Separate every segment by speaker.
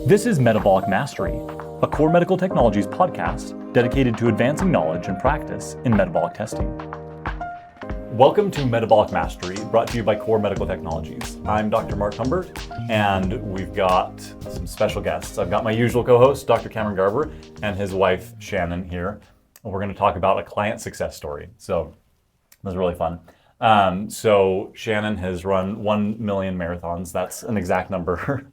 Speaker 1: This is Metabolic Mastery, a KORR Medical Technologies podcast dedicated to advancing knowledge and practice in metabolic testing. Welcome to Metabolic Mastery, brought to you by KORR Medical Technologies. I'm Dr. Marc Humbert, and we've got some special guests. I've got my usual co-host, Dr. Cameron Garber, and his wife, Shannon, here. We're going to talk about a client success story. So it was really fun. So Shannon has run 1 million marathons. That's an exact number.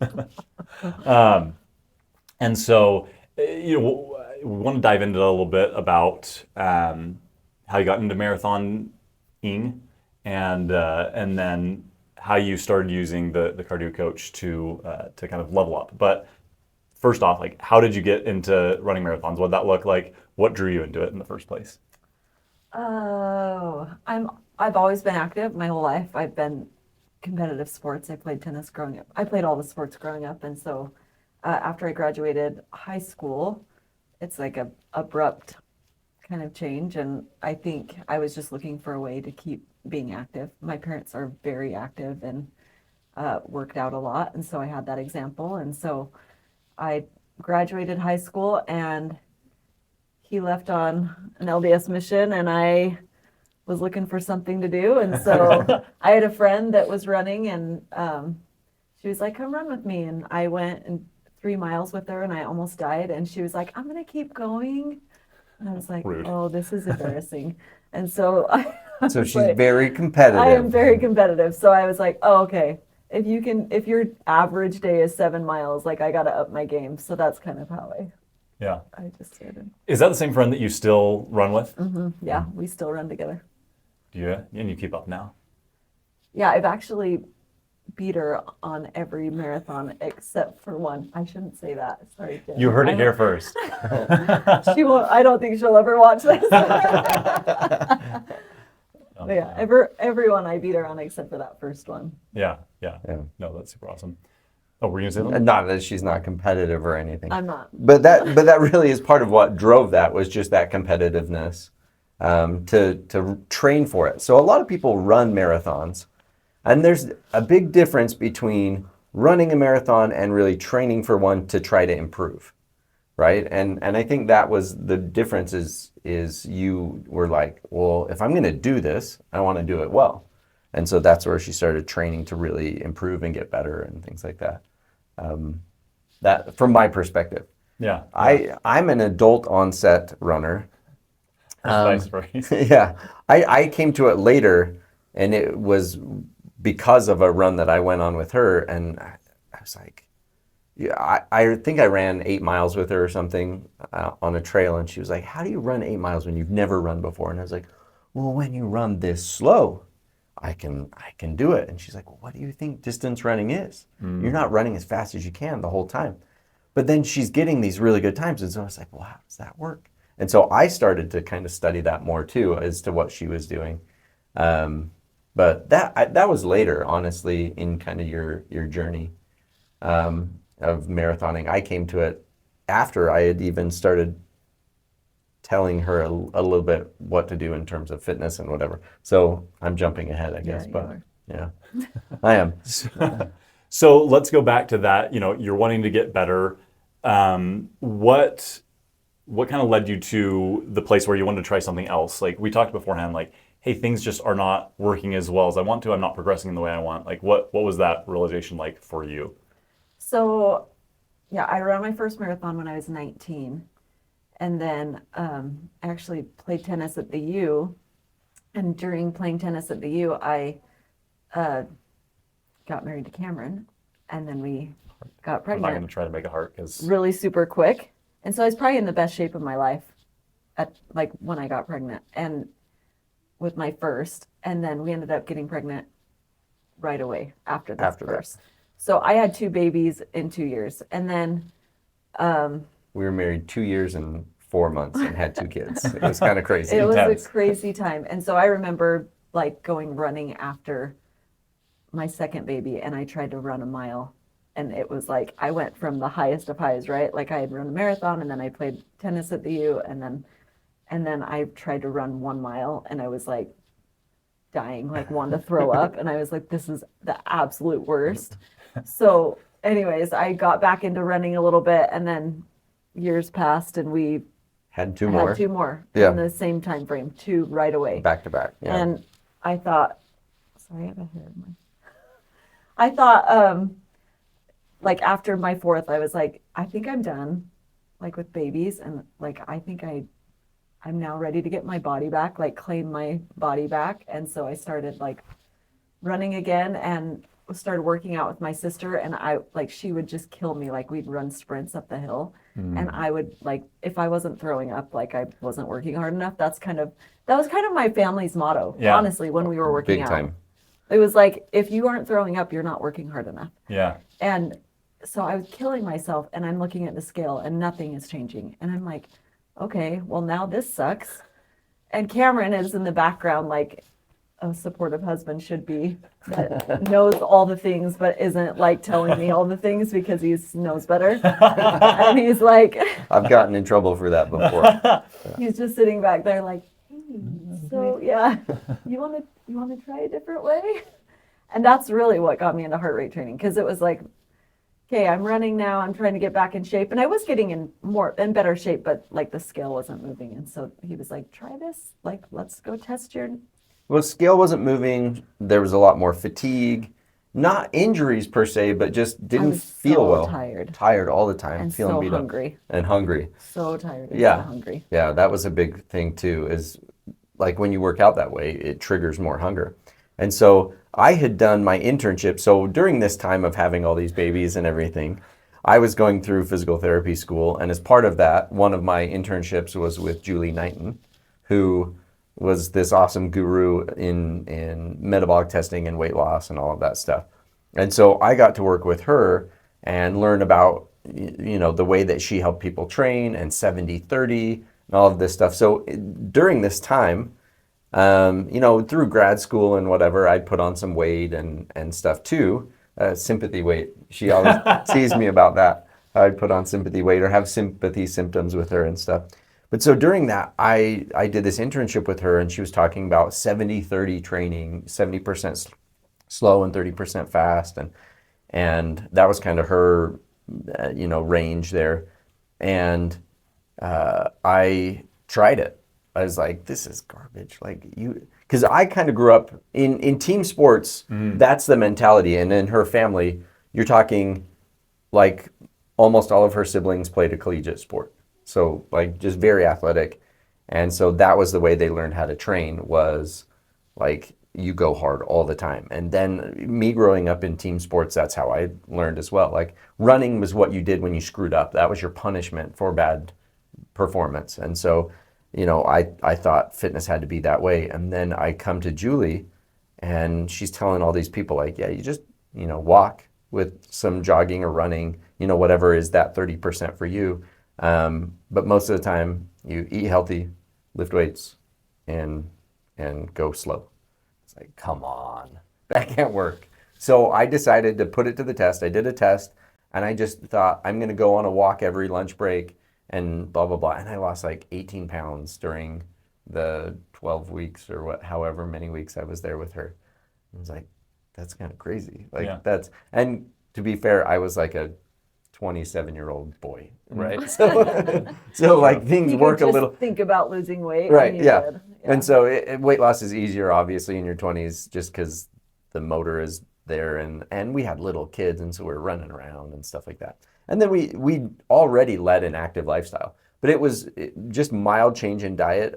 Speaker 1: And so, we want to dive into a little bit about how you got into marathoning and then how you started using the CardioCoach to kind of level up. But first off, like, how did you get into running marathons? What did that look like? What drew you into it in the first place?
Speaker 2: I've always been active my whole life. I've been competitive sports. I played tennis growing up. I played all the sports growing up, and so after I graduated high school, it's like a abrupt kind of change, and I think I was just looking for a way to keep being active. My parents are very active and worked out a lot, and so I had that example, and so I graduated high school, and he left on an LDS mission, and I was looking for something to do. And so I had a friend that was running, and she was like, come run with me. And I went and 3 miles with her, and I almost died. And she was like, I'm going to keep going. And I was like,
Speaker 1: Rude.
Speaker 2: Oh, this is embarrassing. And so
Speaker 3: So she's like, very competitive.
Speaker 2: I am very competitive. So I was like, oh, okay. If your average day is 7 miles, like, I got to up my game. So that's kind of how I just started.
Speaker 1: Is that the same friend that you still run with?
Speaker 2: Mm-hmm. Yeah, we still run together.
Speaker 1: Yeah, and you keep up now?
Speaker 2: Yeah, I've actually beat her on every marathon except for one. I shouldn't say that. Sorry, Jen.
Speaker 1: You heard it here first.
Speaker 2: She won't. I don't think she'll ever watch this. Yeah, everyone I beat her on except for that first one.
Speaker 1: Yeah. No, that's super awesome. Oh, were you gonna say something?
Speaker 3: Not that she's not competitive or anything.
Speaker 2: I'm not.
Speaker 3: But that really is part of what drove that, was just that competitiveness, to train for it. So a lot of people run marathons, and there's a big difference between running a marathon and really training for one to try to improve, right? And I think that was the difference is you were like, well, if I'm going to do this, I want to do it well. And so that's where she started training to really improve and get better and things like that. That, from my perspective.
Speaker 1: Yeah.
Speaker 3: I'm an adult onset runner.
Speaker 1: That's nice, right?
Speaker 3: Yeah. I came to it later, and it was because of a run that I went on with her, and I was like, yeah, I think I ran 8 miles with her or something on a trail, and she was like, how do you run 8 miles when you've never run before? And I was like, well, when you run this slow, I can do it. And she's like, well, what do you think distance running is? You're not running as fast as you can the whole time. But then she's getting these really good times, and so I was like, well, how does that work? And so I started to kind of study that more too, as to what she was doing. But that was later, honestly, in kind of your journey of marathoning. I came to it after I had even started telling her a little bit what to do in terms of fitness and whatever. So I'm jumping ahead, I guess. Yeah, I am.
Speaker 1: So let's go back to that. You're wanting to get better. What kind of led you to the place where you wanted to try something else? Like, we talked beforehand, like, hey, things just are not working as well as I want to. I'm not progressing in the way I want. Like, what was that realization like for you?
Speaker 2: So, yeah, I ran my first marathon when I was 19. And then I actually played tennis at the U. And during playing tennis at the U, I got married to Cameron. And then we got pregnant.
Speaker 1: I'm not going to try to make it hard because
Speaker 2: really super quick. And so I was probably in the best shape of my life when I got pregnant and with my first. And then we ended up getting pregnant right away after the first. So I had 2 babies in 2 years. And then
Speaker 3: we were married 2 years and 4 months and had 2 kids. It was kind of crazy.
Speaker 2: It was a crazy time. And so I remember going running after my second baby, and I tried to run a mile. And it was like, I went from the highest of highs, right? Like, I had run a marathon, and then I played tennis at the U, and then I tried to run 1 mile, and I was like dying, like wanting to throw up. And I was like, this is the absolute worst. So anyways, I got back into running a little bit, and then years passed, and we
Speaker 3: Had two more.
Speaker 2: had two more
Speaker 3: Yeah.
Speaker 2: in the same time frame, two right away.
Speaker 3: Back to back. Yeah.
Speaker 2: And I thought, sorry, I have a hair in my. I thought, like after my fourth, I was like, I think I'm done, like with babies, and like I think I'm now ready to get my body back, like claim my body back. And so I started like running again and started working out with my sister, and I like she would just kill me. Like we'd run sprints up the hill, and I would like if I wasn't throwing up, like I wasn't working hard enough. That was kind of my family's motto,
Speaker 1: Yeah.
Speaker 2: honestly, when we were working
Speaker 3: Big
Speaker 2: out.
Speaker 3: time.
Speaker 2: It was like, if you aren't throwing up, you're not working hard enough.
Speaker 1: Yeah.
Speaker 2: And so I was killing myself, and I'm looking at the scale and nothing is changing. And I'm like, okay, well now this sucks. And Cameron is in the background like a supportive husband should be, that knows all the things but isn't like telling me all the things because he knows better. And he's like,
Speaker 3: I've gotten in trouble for that before.
Speaker 2: he's just sitting back there like, hey, so yeah, you want to try a different way? And that's really what got me into heart rate training, because it was like, okay, I'm running now, I'm trying to get back in shape, and I was getting in better shape, but like the scale wasn't moving. And so he was like, try this, like let's go test your.
Speaker 3: Well, scale wasn't moving. There was a lot more fatigue, not injuries per se, but just didn't
Speaker 2: was
Speaker 3: feel
Speaker 2: so
Speaker 3: well.
Speaker 2: tired.
Speaker 3: Tired all the time,
Speaker 2: And
Speaker 3: feeling
Speaker 2: so
Speaker 3: beat
Speaker 2: hungry.
Speaker 3: up and hungry.
Speaker 2: So tired and
Speaker 3: Yeah.
Speaker 2: so hungry.
Speaker 3: Yeah, that was a big thing too, is like when you work out that way, it triggers more hunger. And so I had done my internship. So during this time of having all these babies and everything, I was going through physical therapy school. And as part of that, one of my internships was with Julie Knighton, who was this awesome guru in metabolic testing and weight loss and all of that stuff. And so I got to work with her and learn about, the way that she helped people train and 70-30 and all of this stuff. So during this time, through grad school and whatever, I'd put on some weight and stuff too. Sympathy weight. She always teased me about that. I'd put on sympathy weight or have sympathy symptoms with her and stuff. But so during that, I did this internship with her, and she was talking about 70-30 training, 70% slow and 30% fast. And that was kind of her, range there. And I tried it. I was like, this is garbage. Because I kind of grew up in team sports. That's the mentality. And in her family, you're talking like almost all of her siblings played a collegiate sport. So like just very athletic. And so that was the way they learned how to train, was like you go hard all the time. And then me growing up in team sports, that's how I learned as well. Like running was what you did when you screwed up. That was your punishment for bad performance. And so, I thought fitness had to be that way. And then I come to Julie, and she's telling all these people like, yeah, you just, walk with some jogging or running, whatever is that 30% for you. But most of the time you eat healthy, lift weights, and go slow. It's like, come on, that can't work. So I decided to put it to the test. I did a test, and I just thought, I'm going to go on a walk every lunch break and blah, blah, blah. And I lost like 18 pounds during the 12 weeks or however many weeks I was there with her. I was like, that's kind of crazy. And to be fair, I was like a 27-year-old boy, right? So like things
Speaker 2: You
Speaker 3: work
Speaker 2: could
Speaker 3: a
Speaker 2: just
Speaker 3: little.
Speaker 2: think about losing weight.
Speaker 3: Right,
Speaker 2: and you
Speaker 3: yeah.
Speaker 2: did.
Speaker 3: And so weight loss is easier, obviously, in your 20s, just because the motor is there, and we had little kids, and so we were running around and stuff like that. And then we already led an active lifestyle, but it was just mild change in diet.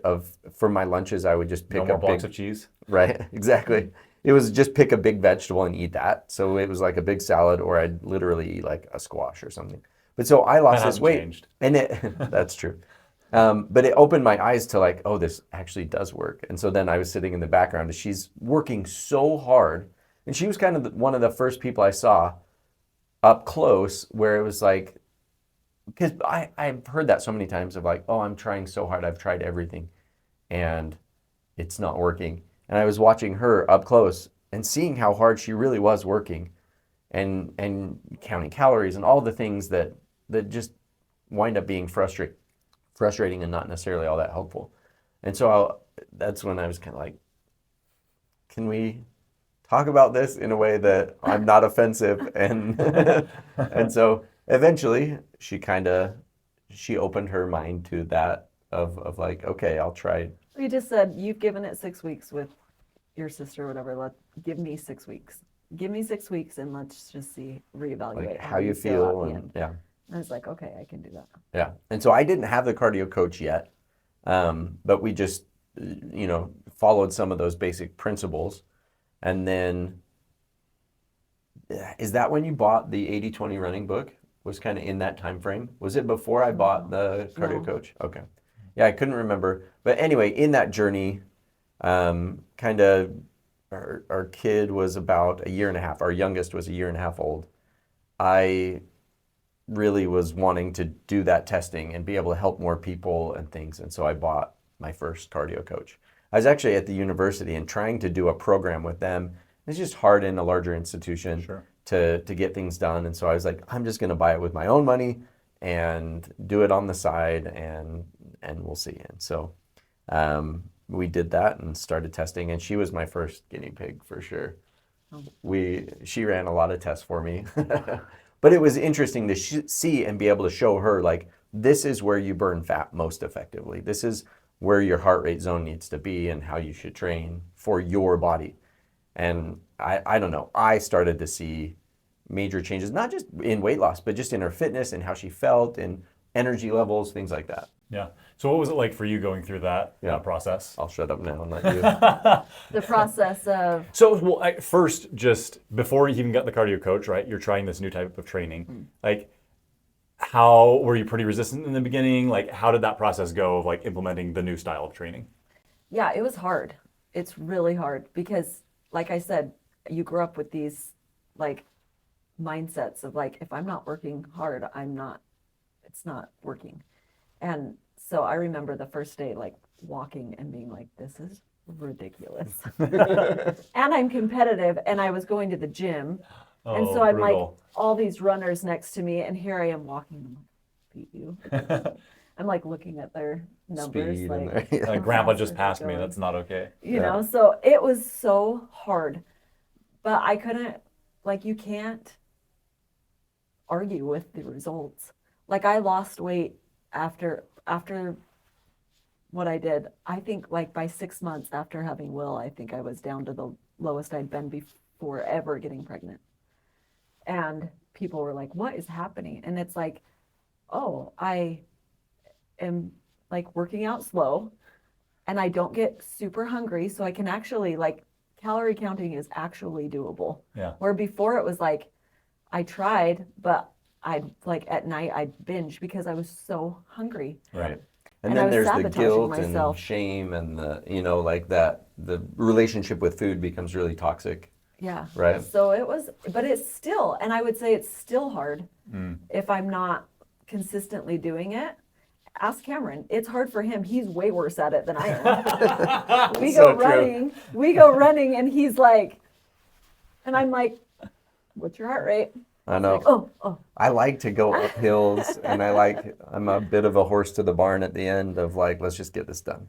Speaker 3: For my lunches, I would just pick
Speaker 1: No more blocks of cheese.
Speaker 3: Right, exactly. It was just pick a big vegetable and eat that. So it was like a big salad, or I'd literally eat like a squash or something. But so I lost this weight,
Speaker 1: changed.
Speaker 3: and that's true. But it opened my eyes to like, oh, this actually does work. And so then I was sitting in the background, and she's working so hard, and she was kind of one of the first people I saw up close where it was like, because I've heard that so many times of like, oh, I'm trying so hard, I've tried everything, and it's not working. And I was watching her up close and seeing how hard she really was working, and counting calories and all the things that just wind up being frustrating and not necessarily all that helpful. And so that's when I was kind of like, can we talk about this in a way that I'm not offensive. And and so eventually she opened her mind to that of like, okay, I'll try.
Speaker 2: We just said, you've given it 6 weeks with your sister or whatever. Give me 6 weeks. Give me 6 weeks and let's just reevaluate
Speaker 3: Like how you feel. And yeah.
Speaker 2: And I was like, okay, I can do that.
Speaker 3: Yeah. And so I didn't have the cardio coach yet. But we just, followed some of those basic principles. And then, is that when you bought the 80-20 running book? Was kind of in that time frame? Was it before I bought the cardio coach? Okay. Yeah, I couldn't remember. But anyway, in that journey, kind of our kid was about a year and a half. Our youngest was a year and a half old. I really was wanting to do that testing and be able to help more people and things. And so I bought my first cardio coach. I was actually at the university and trying to do a program with them. It's just hard in a larger institution to get things done. And so I was like, I'm just going to buy it with my own money and do it on the side and we'll see. And so we did that and started testing. And she was my first guinea pig for sure. She ran a lot of tests for me. But it was interesting to see and be able to show her, like, this is where you burn fat most effectively. This is where your heart rate zone needs to be and how you should train for your body. And I don't know, I started to see major changes, not just in weight loss, but just in her fitness and how she felt and energy levels, things like that.
Speaker 1: Yeah. So what was it like for you going through that process?
Speaker 3: I'll shut up now and let you.
Speaker 2: The process of...
Speaker 1: So first, just before you even got the cardio coach, right, you're trying this new type of training. Like, how were you pretty resistant in the beginning? Like, how did that process go of like implementing the new style of training?
Speaker 2: Yeah, it was hard. It's really hard because, like I said, you grew up with these like mindsets of like, if I'm not working hard, it's not working. And so I remember the first day, like walking and being like, this is ridiculous. And I'm competitive and I was going to the gym. And so I'm like, all these runners next to me and here I am walking. I'm like, beat you. I'm like looking at their numbers.
Speaker 3: Speed
Speaker 1: like grandpa just passed me. That's not okay.
Speaker 2: You know, so it was so hard. But I couldn't, like, you can't argue with the results. Like I lost weight after what I did. I think like by 6 months after having Will, I think I was down to the lowest I'd been before ever getting pregnant. And people were like, what is happening? And it's like, oh, I am like working out slow and I don't get super hungry. So I can actually like calorie counting is actually doable.
Speaker 1: Yeah.
Speaker 2: Where before it was like, I tried, but I'd like at night I'd binge because I was so hungry.
Speaker 3: Right. And then there's the guilt and shame and the relationship with food becomes really toxic.
Speaker 2: Yeah.
Speaker 3: Right.
Speaker 2: So it was, but it's still, and I would say it's still hard if I'm not consistently doing it. Ask Cameron. It's hard for him. He's way worse at it than I am. We go running and he's like, and I'm like, what's your heart rate?
Speaker 3: I know.
Speaker 2: Like, oh.
Speaker 3: I like to go up hills and I'm a bit of a horse to the barn at the end of like, let's just get this done.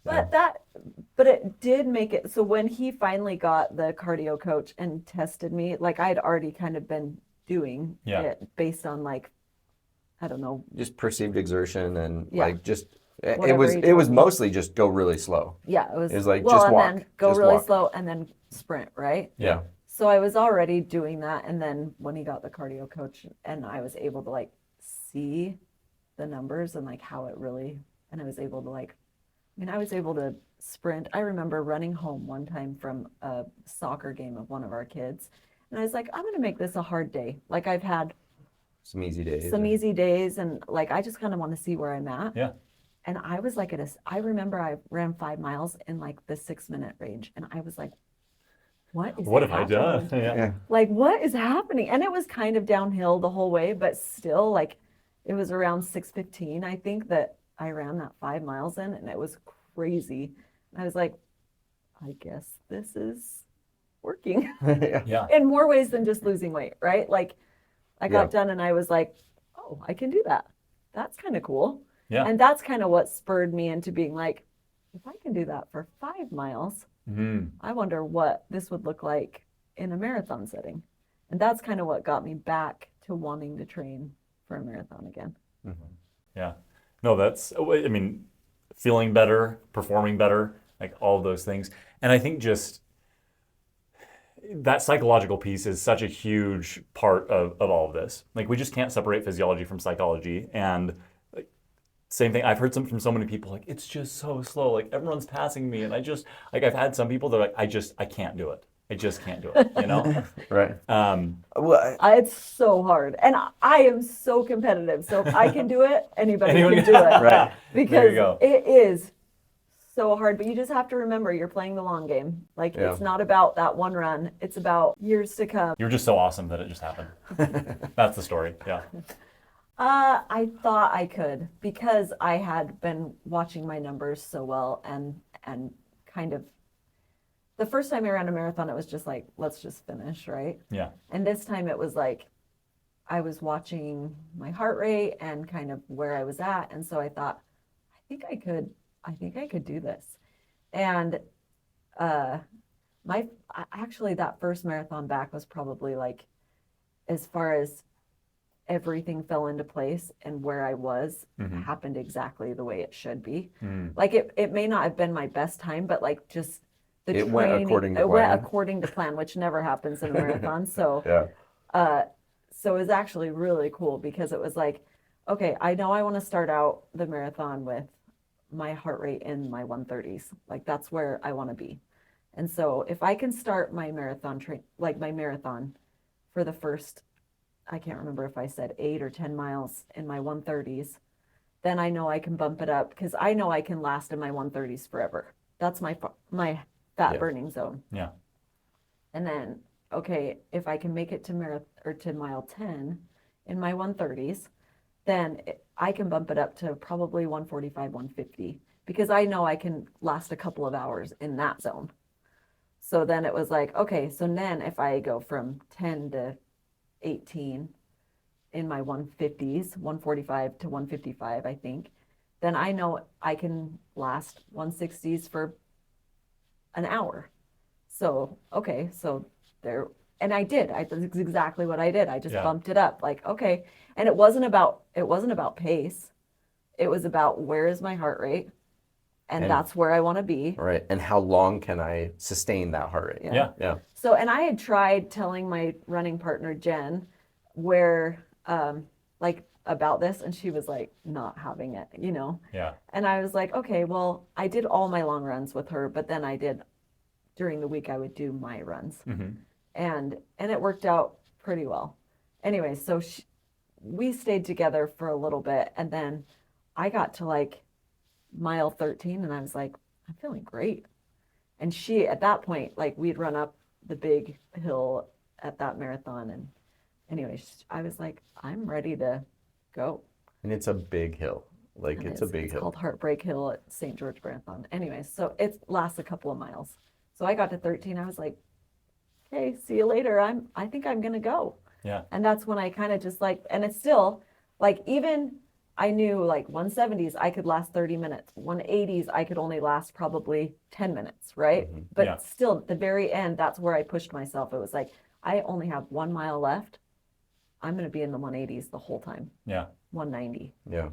Speaker 2: But it did make it, so when he finally got the cardio coach and tested me, like I'd already kind of been doing it based on like, I don't know.
Speaker 3: Just perceived exertion and like just, it was mostly just go really slow.
Speaker 2: Yeah. It was
Speaker 3: like, just walk.
Speaker 2: Then go really slow and then sprint, right?
Speaker 3: Yeah.
Speaker 2: So I was already doing that. And then when he got the cardio coach and I was able to like see the numbers and like how it really, and I was able to like, I was able to sprint. I remember running home one time from a soccer game of one of our kids. And I was like, I'm going to make this a hard day. Like I've had
Speaker 3: some easy days. And like, I just kind of want to see where I'm at.
Speaker 1: Yeah.
Speaker 2: And I was like, I remember I ran 5 miles in like the 6-minute range. And I was like, what have I done?
Speaker 1: Yeah.
Speaker 2: Like, what is happening? And it was kind of downhill the whole way, but still like it was around 6:15, I think, that I ran that 5 miles in, and it was crazy. And I was like, I guess this is working.
Speaker 3: Yeah.
Speaker 2: In more ways than just losing weight, right? Like I got done and I was like, oh, I can do that. That's kind of cool.
Speaker 1: Yeah.
Speaker 2: And that's kind of what spurred me into being like, if I can do that for 5 miles, I wonder what this would look like in a marathon setting. And that's kind of what got me back to wanting to train for a marathon again.
Speaker 1: Yeah. No, that's, I mean, feeling better, performing better, like all of those things. And I think just that psychological piece is such a huge part of all of this. Like, we just can't separate physiology from psychology. And like, same thing, I've heard from so many people, like, it's just so slow. Like, everyone's passing me. And I just, like, I've had some people that are like, I can't do it. I just can't do it, you know?
Speaker 3: Right.
Speaker 2: Well, it's so hard. And I am so competitive. So if I can do it, anybody
Speaker 1: Anyone
Speaker 2: can do it.
Speaker 3: Right.
Speaker 1: There you
Speaker 2: Because
Speaker 1: go.
Speaker 2: it is so hard. But you just have to remember you're playing the long game. Like,
Speaker 3: Yeah.
Speaker 2: it's not about that one run. It's about years to come.
Speaker 1: You're just so awesome that it just happened. That's the story. Yeah.
Speaker 2: I thought I could because I had been watching my numbers so well and kind of the first time I ran a marathon, it was just like, let's just finish, right?
Speaker 1: Yeah.
Speaker 2: And this time it was like, I was watching my heart rate and kind of where I was at. And so I thought, I think I could do this. And actually that first marathon back was probably like, as far as everything fell into place and where I was happened exactly the way it should be. Like it may not have been my best time, but like just the
Speaker 3: It went according to
Speaker 2: it went
Speaker 3: plan.
Speaker 2: according to plan, which never happens in a marathon. So
Speaker 3: Yeah.
Speaker 2: so it was actually really cool because it was like, okay, I know I want to start out the marathon with my heart rate in my 130s. Like that's where I want to be. And so if I can start my marathon for the first, I can't remember if I said 8 or 10 miles in my 130s, then I know I can bump it up because I know I can last in my 130s forever. That's my fat burning zone.
Speaker 1: Yeah.
Speaker 2: And then, okay, if I can make it to mile 10 in my 130s, then I can bump it up to probably 145, 150 because I know I can last a couple of hours in that zone. So then it was like, okay, so then if I go from 10 to 18 in my 150s, 145 to 155, I think, then I know I can last 160s for an hour. So, okay, so there, and I did. That's exactly what I did. I just bumped it up. Like, okay. And it wasn't about pace. It was about where is my heart rate? And that's where I want to be.
Speaker 3: Right. And how long can I sustain that heart rate?
Speaker 1: Yeah.
Speaker 2: So, and I had tried telling my running partner, Jen, where, like about this, and she was like not having it, you know?
Speaker 1: Yeah.
Speaker 2: And I was like, okay, well, I did all my long runs with her, but then during the week, I would do my runs. And it worked out pretty well. Anyway, so we stayed together for a little bit, and then I got to like mile 13, and I was like, I'm feeling great. And she, at that point, like we'd run up the big hill at that marathon, and anyway, I was like, I'm ready to go.
Speaker 3: And it's a big hill. Like
Speaker 2: And
Speaker 3: it's a big
Speaker 2: it's
Speaker 3: hill.
Speaker 2: called Heartbreak Hill at St. George Marathon. Anyway, so it lasts a couple of miles. So I got to 13. I was like, okay, see you later. I think I'm going to go.
Speaker 1: Yeah.
Speaker 2: And that's when I kind of just like, and it's still like, even I knew like 170s, I could last 30 minutes. 180s, I could only last probably 10 minutes, right? But still, at the very end, that's where I pushed myself. It was like, I only have 1 mile left. I'm going to be in the 180s the whole time.
Speaker 1: Yeah.
Speaker 2: 190.
Speaker 3: Yeah.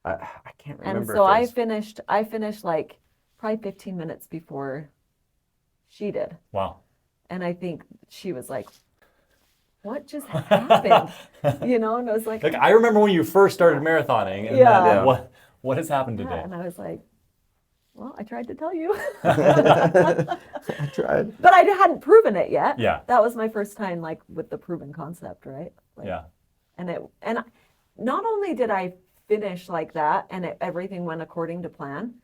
Speaker 3: I can't remember.
Speaker 2: And so
Speaker 3: if it was-
Speaker 2: I finished like probably 15 minutes before she did.
Speaker 1: Wow.
Speaker 2: And I think she was like, what just happened? You know, and I was like,
Speaker 1: Like, I remember when you first started marathoning, and then what has happened today?
Speaker 2: and I was like, well, I tried to tell you.
Speaker 3: I tried.
Speaker 2: But I hadn't proven it yet.
Speaker 1: Yeah.
Speaker 2: That was my first time like with the proven concept, right? Like,
Speaker 1: Yeah.
Speaker 2: And not only did I finish like that and everything went according to plan,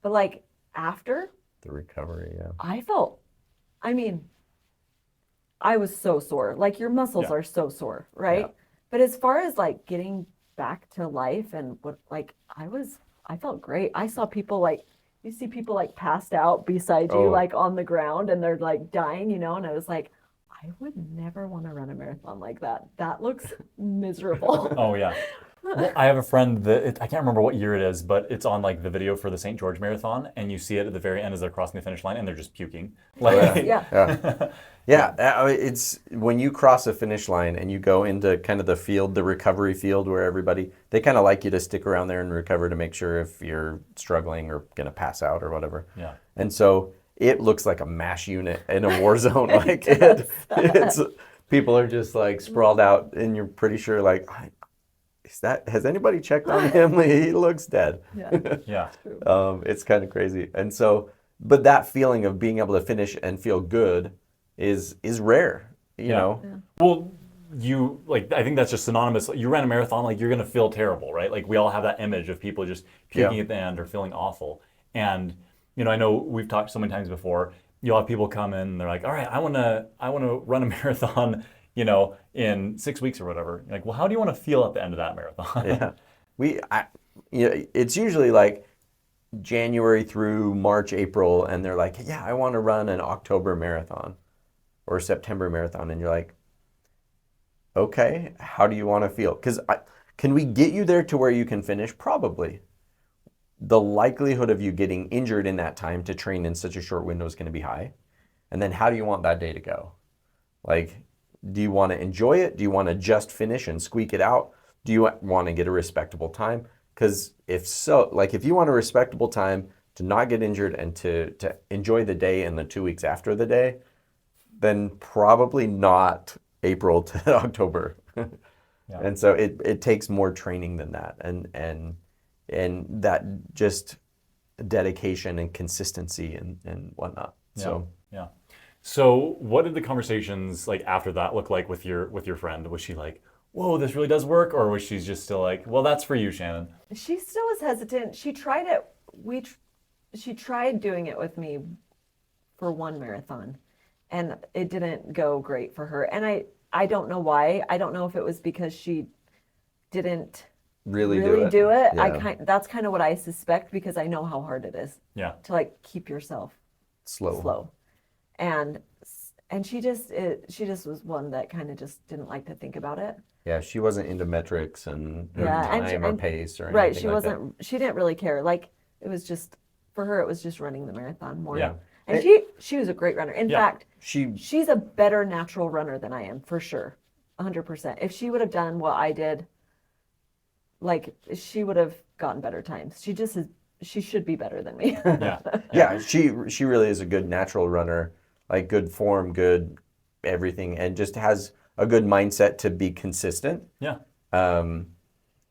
Speaker 2: but like after
Speaker 3: The recovery, yeah.
Speaker 2: I was so sore. Like your muscles are so sore, right?
Speaker 3: Yeah.
Speaker 2: But as far as like getting back to life and what, like I felt great. I saw people like, you see people like passed out beside you, like on the ground, and they're like dying, you know? And I was like, I would never want to run a marathon like that. That looks miserable.
Speaker 1: Oh, yeah. Well, I have a friend I can't remember what year it is, but it's on like the video for the St. George Marathon, and you see it at the very end as they're crossing the finish line, and they're just puking. Like,
Speaker 2: Yeah.
Speaker 3: Yeah, it's when you cross a finish line and you go into kind of the field, the recovery field where they kind of like you to stick around there and recover to make sure if you're struggling or going to pass out or whatever.
Speaker 1: Yeah.
Speaker 3: And so it looks like a MASH unit in a war zone. Like it's people are just like sprawled out and you're pretty sure like, has anybody checked on him? He looks dead.
Speaker 2: Yeah.
Speaker 1: Yeah.
Speaker 3: It's kind of crazy. And so, but that feeling of being able to finish and feel good is rare, you know?
Speaker 2: Yeah.
Speaker 1: Well, I think that's just synonymous. You ran a marathon, like you're going to feel terrible, right? Like we all have that image of people just puking at the end or feeling awful. And, I know we've talked so many times before, you'll have people come in and they're like, all right, I want to run a marathon, in 6 weeks or whatever. You're like, well, how do you want to feel at the end of that marathon?
Speaker 3: Yeah. It's usually like January through March, April, and they're like, yeah, I want to run an October marathon or September marathon. And you're like, okay, how do you want to feel? Because can we get you there to where you can finish? Probably. The likelihood of you getting injured in that time to train in such a short window is going to be high. And then how do you want that day to go? Like, do you want to enjoy it? Do you want to just finish and squeak it out? Do you want to get a respectable time? Because if so, like if you want a respectable time to not get injured and to enjoy the day and the 2 weeks after the day, then probably not April to October.
Speaker 1: Yeah.
Speaker 3: And so it takes more training than that. And that just dedication and consistency and whatnot.
Speaker 1: Yeah. So what did the conversations like after that look like with your friend? Was she like, whoa, this really does work? Or was she just still like, well, that's for you, Shannon?
Speaker 2: She still was hesitant. She tried it. She tried doing it with me for one marathon, and it didn't go great for her. And I don't know why. I don't know if it was because she didn't
Speaker 3: really
Speaker 2: do it.
Speaker 3: Yeah.
Speaker 2: That's kind of what I suspect, because I know how hard it is.
Speaker 1: Yeah.
Speaker 2: To like keep yourself slow. And she just was one that kind of just didn't like to think about it.
Speaker 3: Yeah, she wasn't into metrics and time or pace or anything
Speaker 2: right. She
Speaker 3: like
Speaker 2: wasn't. She didn't really care. Like it was just for her. It was just running the marathon more.
Speaker 1: Yeah.
Speaker 2: And she was a great runner. In fact, she's a better natural runner than I am, for sure, 100%. If she would have done what I did, like she would have gotten better times. She just is. She should be better than me.
Speaker 3: Yeah. She really is a good natural runner. Like good form, good everything, and just has a good mindset to be consistent.
Speaker 1: Yeah.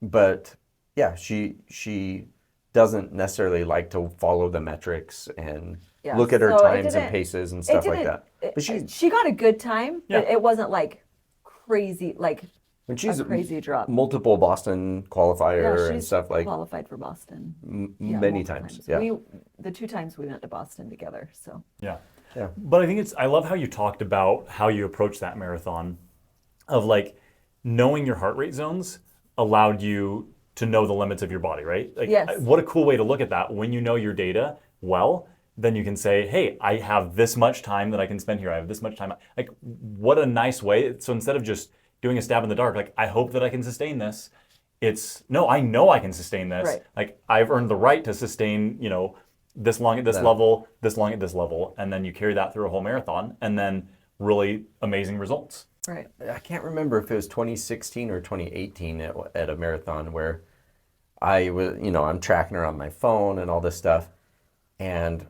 Speaker 3: But yeah, she doesn't necessarily like to follow the metrics and look at her times and paces and stuff like that.
Speaker 2: But she got a good time, but it wasn't like crazy, like
Speaker 3: when she's
Speaker 2: a crazy drop.
Speaker 3: Multiple Boston qualifier and stuff like.
Speaker 2: Qualified for Boston.
Speaker 3: Many times. Yeah.
Speaker 2: The 2 times we went to Boston together. So.
Speaker 1: Yeah.
Speaker 3: Yeah.
Speaker 1: But I think I love how you talked about how you approach that marathon of like knowing your heart rate zones allowed you to know the limits of your body, right? Like,
Speaker 2: yes.
Speaker 1: What a cool way to look at that. When you know your data well, then you can say, hey, I have this much time that I can spend here. I have this much time. Like, what a nice way. So instead of just doing a stab in the dark, like, I hope that I can sustain this. It's, no, I know I can sustain this.
Speaker 2: Right.
Speaker 1: Like, I've earned the right to sustain, this long at this level, this long at this level, and then you carry that through a whole marathon, and then really amazing results.
Speaker 2: Right.
Speaker 3: I can't remember if it was 2016 or 2018 at a marathon where I was, I'm tracking her on my phone and all this stuff, and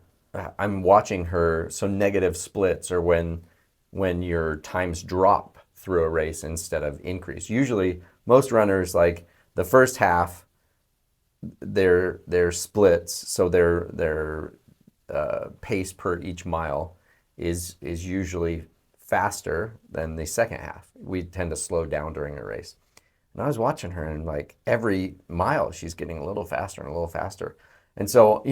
Speaker 3: I'm watching her. So negative splits are when your times drop through a race instead of increase. Usually, most runners, like the first half, their splits, so their pace per each mile is usually faster than the second half. We tend to slow down during a race. And I was watching her, and like every mile she's getting a little faster and a little faster. And so,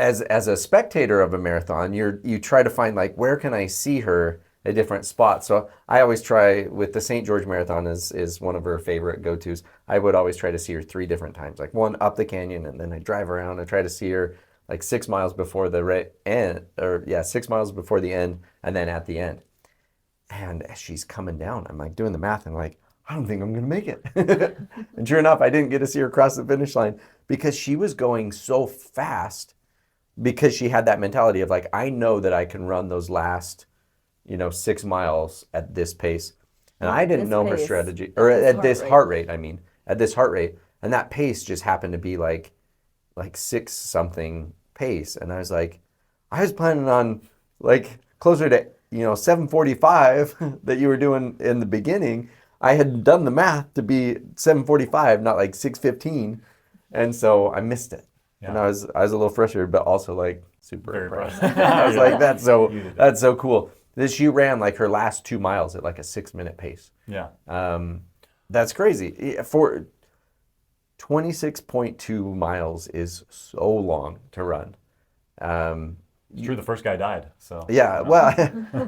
Speaker 3: as a spectator of a marathon, you try to find like, where can I see her at different spots? So I always try, with the St. George Marathon is one of her favorite go-tos. I would always try to see her 3 different times, like one up the canyon, and then I drive around and try to see her like 6 miles before the end, 6 miles before the end, and then at the end. And as she's coming down, I'm like doing the math, and like, I don't think I'm going to make it. And sure enough, I didn't get to see her cross the finish line because she was going so fast because she had that mentality of like, I know that I can run those last, 6 miles at this pace. And
Speaker 2: Not
Speaker 3: I didn't
Speaker 2: this
Speaker 3: know her
Speaker 2: pace.
Speaker 3: strategy,
Speaker 2: At
Speaker 3: or
Speaker 2: this
Speaker 3: at
Speaker 2: heart
Speaker 3: this
Speaker 2: rate.
Speaker 3: heart rate, at this heart rate. And that pace just happened to be like 6 something pace. And I was like, I was planning on like closer to, 7:45 that you were doing in the beginning. I had done the math to be 7:45, not like 6:15. And so I missed it.
Speaker 1: Yeah.
Speaker 3: And I was a little frustrated, but also like super
Speaker 1: Very
Speaker 3: impressed.
Speaker 1: impressed.
Speaker 3: I was
Speaker 1: Yeah.
Speaker 3: like, that's
Speaker 1: You did it.
Speaker 3: so cool. Then she ran like her last 2 miles at like a 6-minute pace.
Speaker 1: Yeah.
Speaker 3: That's crazy. For 26.2 miles is so long to run.
Speaker 1: It's true. The first guy died. So
Speaker 3: Yeah, well,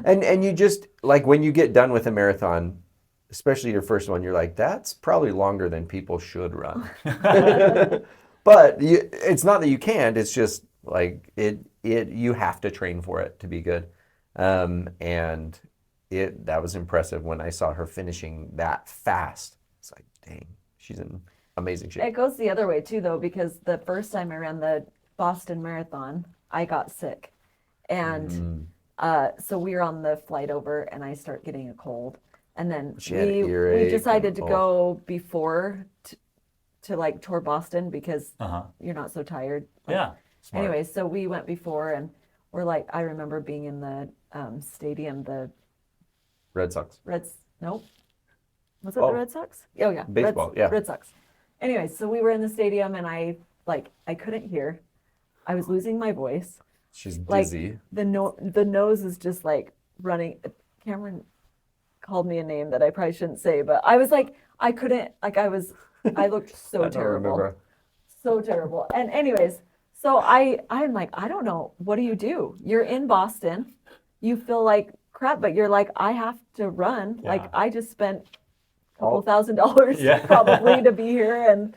Speaker 3: and you just like when you get done with a marathon, especially your first one, you're like, that's probably longer than people should run. But it's not that you can't. It's just like you have to train for it to be good. And that was impressive when I saw her finishing that fast. It's like, dang, she's in amazing shape.
Speaker 2: It goes the other way too, though, because the first time I ran the Boston Marathon, I got sick. And so we were on the flight over, and I start getting a cold. And then
Speaker 3: She had
Speaker 2: we
Speaker 3: earache
Speaker 2: decided
Speaker 3: and-
Speaker 2: to go before to like tour Boston because you're not so tired. Like,
Speaker 1: yeah. Smart.
Speaker 2: anyway, so we went before, and we're like, I remember being in the stadium, the
Speaker 3: Red Sox.
Speaker 2: nope. Was it
Speaker 3: Oh.
Speaker 2: the Red Sox? Oh, yeah.
Speaker 3: Baseball, yeah.
Speaker 2: Red Sox. Anyway, so we were in the stadium, and I couldn't hear. I was losing my voice.
Speaker 3: She's
Speaker 2: Like,
Speaker 3: dizzy.
Speaker 2: the nose is just like running. Cameron called me a name that I probably shouldn't say, but I was like, I couldn't, like I looked so
Speaker 3: I don't
Speaker 2: terrible.
Speaker 3: remember.
Speaker 2: So terrible. And anyways, so I'm like, I don't know. What do you do? You're in Boston. You feel like crap, but you're like, I have to run.
Speaker 1: Yeah.
Speaker 2: Like I just spent a
Speaker 3: All-
Speaker 2: couple $1,000
Speaker 1: Yeah.
Speaker 2: probably to be here.
Speaker 3: And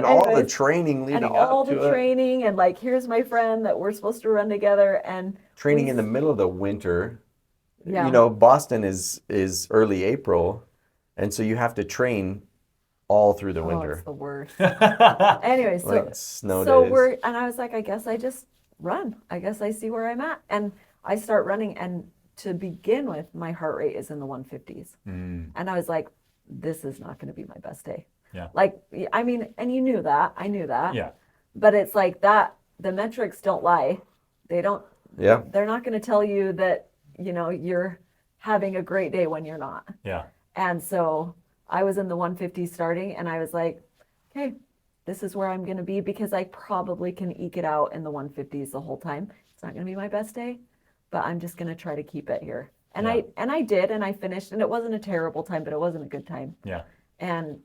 Speaker 3: all the
Speaker 2: anyways,
Speaker 3: training leading
Speaker 2: and all
Speaker 3: up to
Speaker 2: the
Speaker 3: it.
Speaker 2: training, and like, here's my friend that we're supposed to run together, and
Speaker 3: Training
Speaker 2: we-
Speaker 3: in the middle of the winter.
Speaker 2: Yeah.
Speaker 3: Boston is early April, and so you have to train all through the
Speaker 2: Oh,
Speaker 3: winter.
Speaker 2: it's the worst. Anyway, so
Speaker 3: Like snow
Speaker 2: so
Speaker 3: days.
Speaker 2: and I was like, I guess I just run. I guess I see where I'm at, and I start running. And to begin with, my heart rate is in the 150s, and I was like, this is not going to be my best day.
Speaker 1: Yeah.
Speaker 2: Like, I mean, and you knew that. I knew that.
Speaker 1: Yeah.
Speaker 2: But it's like that. The metrics don't lie. They don't.
Speaker 3: Yeah.
Speaker 2: They're not going to tell you that you're having a great day when you're not.
Speaker 1: Yeah.
Speaker 2: And so I was in the 150 starting, and I was like, okay, this is where I'm going to be, because I probably can eke it out in the 150s the whole time. It's not going to be my best day, but I'm just going to try to keep it here. And
Speaker 1: Yeah.
Speaker 2: I did, and I finished, and it wasn't a terrible time, but it wasn't a good time.
Speaker 1: Yeah.
Speaker 2: And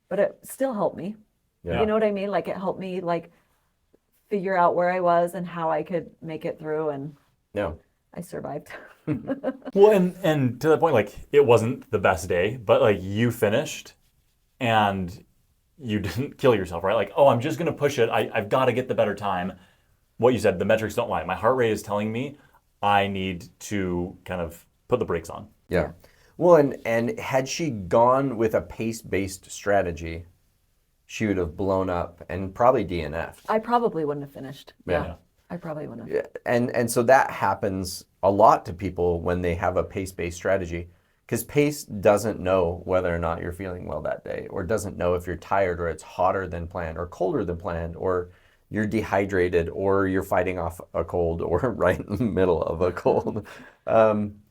Speaker 2: but it still helped me.
Speaker 3: Yeah.
Speaker 2: You know what I mean? Like, it helped me like figure out where I was and how I could make it through, and
Speaker 3: No.
Speaker 2: I survived.
Speaker 1: Well, and to that point, like, it wasn't the best day, but like you finished and you didn't kill yourself, right? Like, oh, I'm just going to push it. I've got to get the better time. What you said, the metrics don't lie. My heart rate is telling me I need to kind of put the brakes on.
Speaker 3: Yeah. Well, and had she gone with a pace-based strategy, she would have blown up and probably DNF'd.
Speaker 2: I probably wouldn't have finished.
Speaker 3: Yeah.
Speaker 2: I probably wouldn't have.
Speaker 3: Yeah, and so that happens a lot to people when they have a pace-based strategy, because pace doesn't know whether or not you're feeling well that day, or doesn't know if you're tired, or it's hotter than planned, or colder than planned, or you're dehydrated, or you're fighting off a cold, or right in the middle of a cold.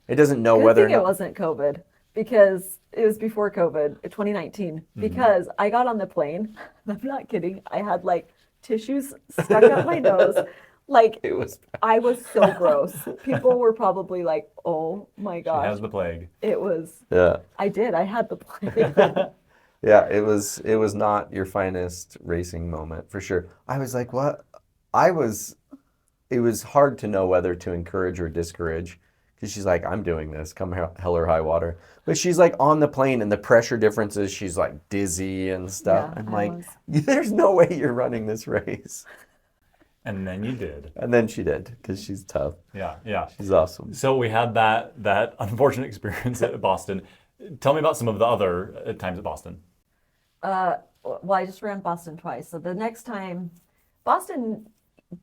Speaker 3: It doesn't know
Speaker 2: Good
Speaker 3: whether or
Speaker 2: thing it
Speaker 3: not.
Speaker 2: wasn't COVID, because it was before COVID, 2019. Because I got on the plane. I'm not kidding. I had like tissues stuck up my nose. Like,
Speaker 3: It was.
Speaker 2: I was so gross. People were probably like, "Oh my
Speaker 1: She
Speaker 2: gosh!"
Speaker 1: has the plague.
Speaker 2: It was.
Speaker 3: Yeah.
Speaker 2: I did. I had the plague.
Speaker 3: Yeah, it was not your finest racing moment for sure. I was like, what? It was hard to know whether to encourage or discourage, because she's like, I'm doing this, come hell or high water. But she's like on the plane, and the pressure differences, she's like dizzy and stuff.
Speaker 2: Yeah,
Speaker 3: I'm
Speaker 2: I
Speaker 3: like,
Speaker 2: was.
Speaker 3: there's no way you're running this race.
Speaker 1: And then you did.
Speaker 3: And then she did, because she's tough.
Speaker 1: Yeah. Yeah.
Speaker 3: She's awesome.
Speaker 1: So we had that unfortunate experience at Boston. Tell me about some of the other times at Boston.
Speaker 2: Well, I just ran Boston twice. So the next time, Boston,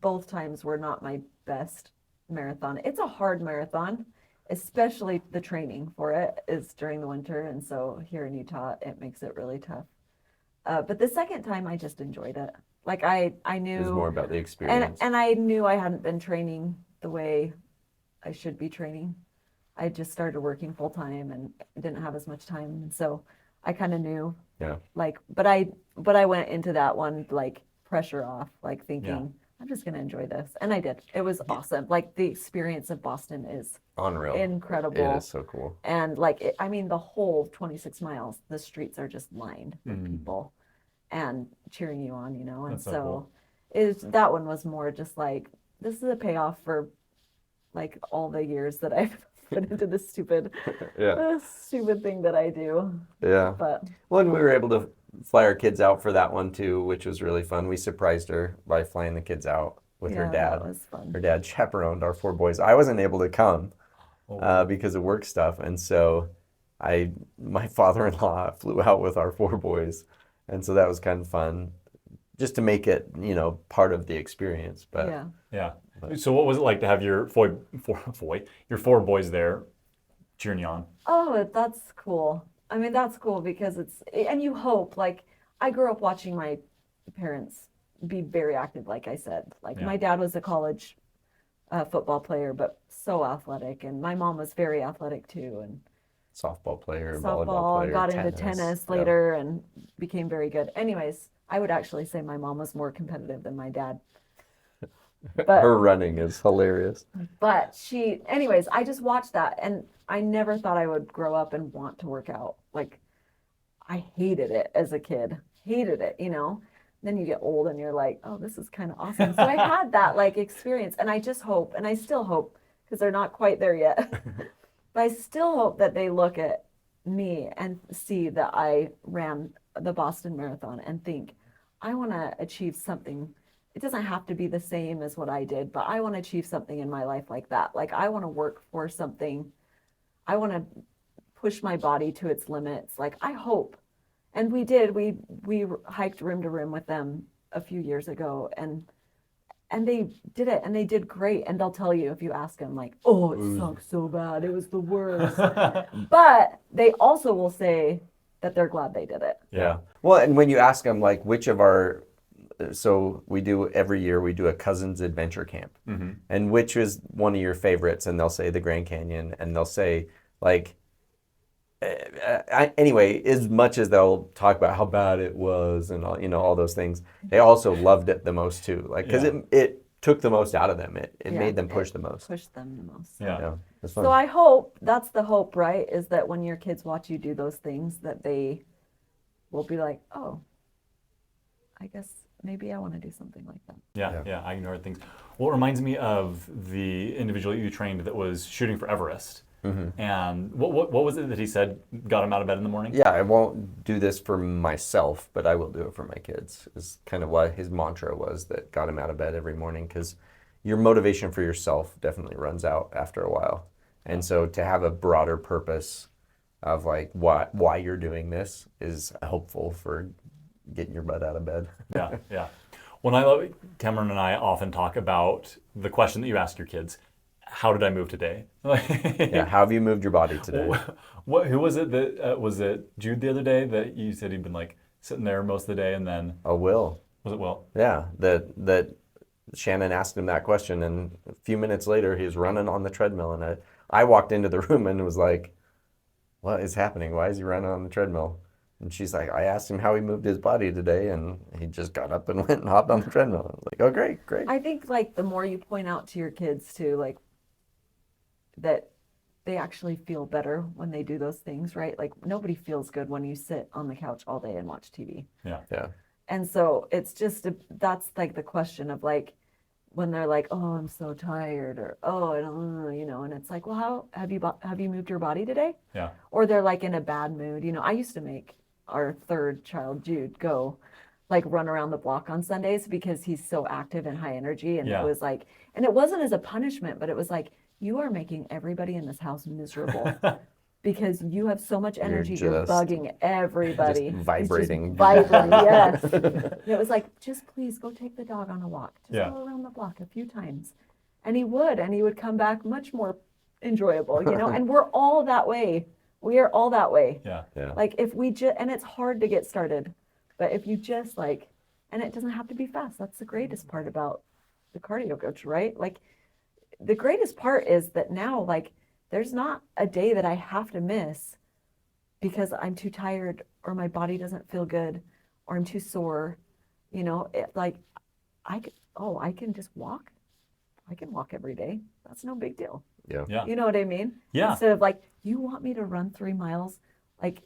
Speaker 2: both times were not my best marathon. It's a hard marathon, especially the training for it is during the winter. And so here in Utah, it makes it really tough. But the second time, I just enjoyed it. Like I knew.
Speaker 3: It was more about the experience.
Speaker 2: And I knew I hadn't been training the way I should be training. I just started working full time and didn't have as much time. And so I kind of knew.
Speaker 3: Yeah.
Speaker 2: Like, but I went into that one like pressure off, like thinking
Speaker 1: Yeah.
Speaker 2: I'm just gonna enjoy this, and I did. It was awesome. Like the experience of Boston is
Speaker 3: Unreal.
Speaker 2: incredible.
Speaker 3: It is so cool.
Speaker 2: And like, I mean, the whole 26 miles, the streets are just lined with people and cheering you on, you know. And
Speaker 1: That's so
Speaker 2: so
Speaker 1: cool.
Speaker 2: that one was more just like, this is a payoff for like all the years that I've put into this stupid, stupid thing that I do.
Speaker 3: Yeah.
Speaker 2: But
Speaker 3: Well, and we were able to fly our kids out for that one too, which was really fun. We surprised her by flying the kids out with her
Speaker 2: yeah,
Speaker 3: dad.
Speaker 2: that was fun.
Speaker 3: Her dad chaperoned our 4 boys. I wasn't able to come because of work stuff, and so my father-in-law flew out with our 4 boys, and so that was kind of fun, just to make it, you know, part of the experience. But
Speaker 2: Yeah.
Speaker 1: Yeah. So what was it like to have your 4 boys there cheering you on?
Speaker 2: Oh, that's cool. I mean, that's cool because and you hope, like, I grew up watching my parents be very active, like I said. Like,
Speaker 1: Yeah.
Speaker 2: my dad was a college football player, but so athletic. And my mom was very athletic too. And
Speaker 3: softball player, volleyball
Speaker 2: softball,
Speaker 3: player,
Speaker 2: got into tennis
Speaker 3: Yeah.
Speaker 2: later and became very good. Anyways, I would actually say my mom was more competitive than my dad. But
Speaker 3: Her running is hilarious.
Speaker 2: But anyways, I just watched that and I never thought I would grow up and want to work out. Like, I hated it as a kid. Hated it, you know? Then you get old and you're like, oh, this is kind of awesome. So I had that like experience and I just hope, and I still hope, because they're not quite there yet, but I still hope that they look at me and see that I ran the Boston Marathon and think, I want to achieve something. It doesn't have to be the same as what I did, but I want to achieve something in my life like that. Like, I want to work for something. I want to push my body to its limits. Like, I hope. And we did. We hiked rim to rim with them a few years ago, and they did it, and they did great. And they'll tell you if you ask them, like, oh, it sunk so bad. It was the worst. But they also will say that they're glad they did it.
Speaker 3: Yeah. Well, and when you ask them, like, which of our, so we do every year, we do a cousins adventure camp.
Speaker 1: Mm-hmm.
Speaker 3: And which is one of your favorites? And they'll say the Grand Canyon, and they'll say, like, anyway, as much as they'll talk about how bad it was and all, you know, all those things, they also loved it the most too. Like, because it took the most out of them. It made them push the most.
Speaker 2: Pushed them the most.
Speaker 1: Yeah.
Speaker 3: It's fun.
Speaker 2: So I hope, that's the hope, right? Is that when your kids watch you do those things, that they will be like, oh, I guess maybe I want to do something like that.
Speaker 1: Yeah, I ignored things. Well, it reminds me of the individual you trained that was shooting for Everest.
Speaker 3: Mm-hmm.
Speaker 1: And what was it that he said got him out of bed in the morning?
Speaker 3: Yeah, I won't do this for myself, but I will do it for my kids, is kind of what his mantra was that got him out of bed every morning, because your motivation for yourself definitely runs out after a while. And so to have a broader purpose of like why you're doing this is hopeful for getting your butt out of bed.
Speaker 1: Yeah. Well, Cameron and I often talk about the question that you ask your kids: how did I move today?
Speaker 3: Yeah, how have you moved your body today?
Speaker 1: Who was it that was it Jude the other day that you said he'd been like sitting there most of the day, and then
Speaker 3: Oh, Will.
Speaker 1: was it Will?
Speaker 3: Yeah, that Shannon asked him that question, and a few minutes later he was running on the treadmill, and I walked into the room and was like, what is happening? Why is he running on the treadmill? And she's like, I asked him how he moved his body today, and he just got up and went and hopped on the treadmill. I was like, oh, great.
Speaker 2: I think like the more you point out to your kids too, like that they actually feel better when they do those things, right? Like nobody feels good when you sit on the couch all day and watch TV.
Speaker 3: Yeah.
Speaker 2: And so it's just, that's like the question of like, when they're like, oh, I'm so tired, or, oh, you know, and it's like, well, how have you moved your body today?
Speaker 1: Yeah.
Speaker 2: Or they're like in a bad mood. You know, I used to make our third child, Jude, go like run around the block on Sundays because he's so active and high energy. And it was like, and it wasn't as a punishment, but it was like, you are making everybody in this house miserable. because you have so much energy, you're
Speaker 3: just-
Speaker 2: bugging everybody.
Speaker 3: just
Speaker 2: He's
Speaker 3: vibrating.
Speaker 2: vibrating, yes. And it was like, just please go take the dog on a walk. Just
Speaker 1: Yeah.
Speaker 2: go around the block a few times. And he would come back much more enjoyable, you know, and we're all that way. We are all that way.
Speaker 1: Yeah.
Speaker 3: Yeah.
Speaker 2: Like if we just, and it's hard to get started, but if you just like, and it doesn't have to be fast. That's the greatest part about the cardio coach, right? Like the greatest part is that now, like, there's not a day that I have to miss because I'm too tired or my body doesn't feel good or I'm too sore. You know, like I can just walk. I can walk every day. That's no big deal.
Speaker 3: Yeah.
Speaker 1: Yeah.
Speaker 2: You know what I mean?
Speaker 1: Yeah.
Speaker 2: Instead of like, you want me to run 3 miles, like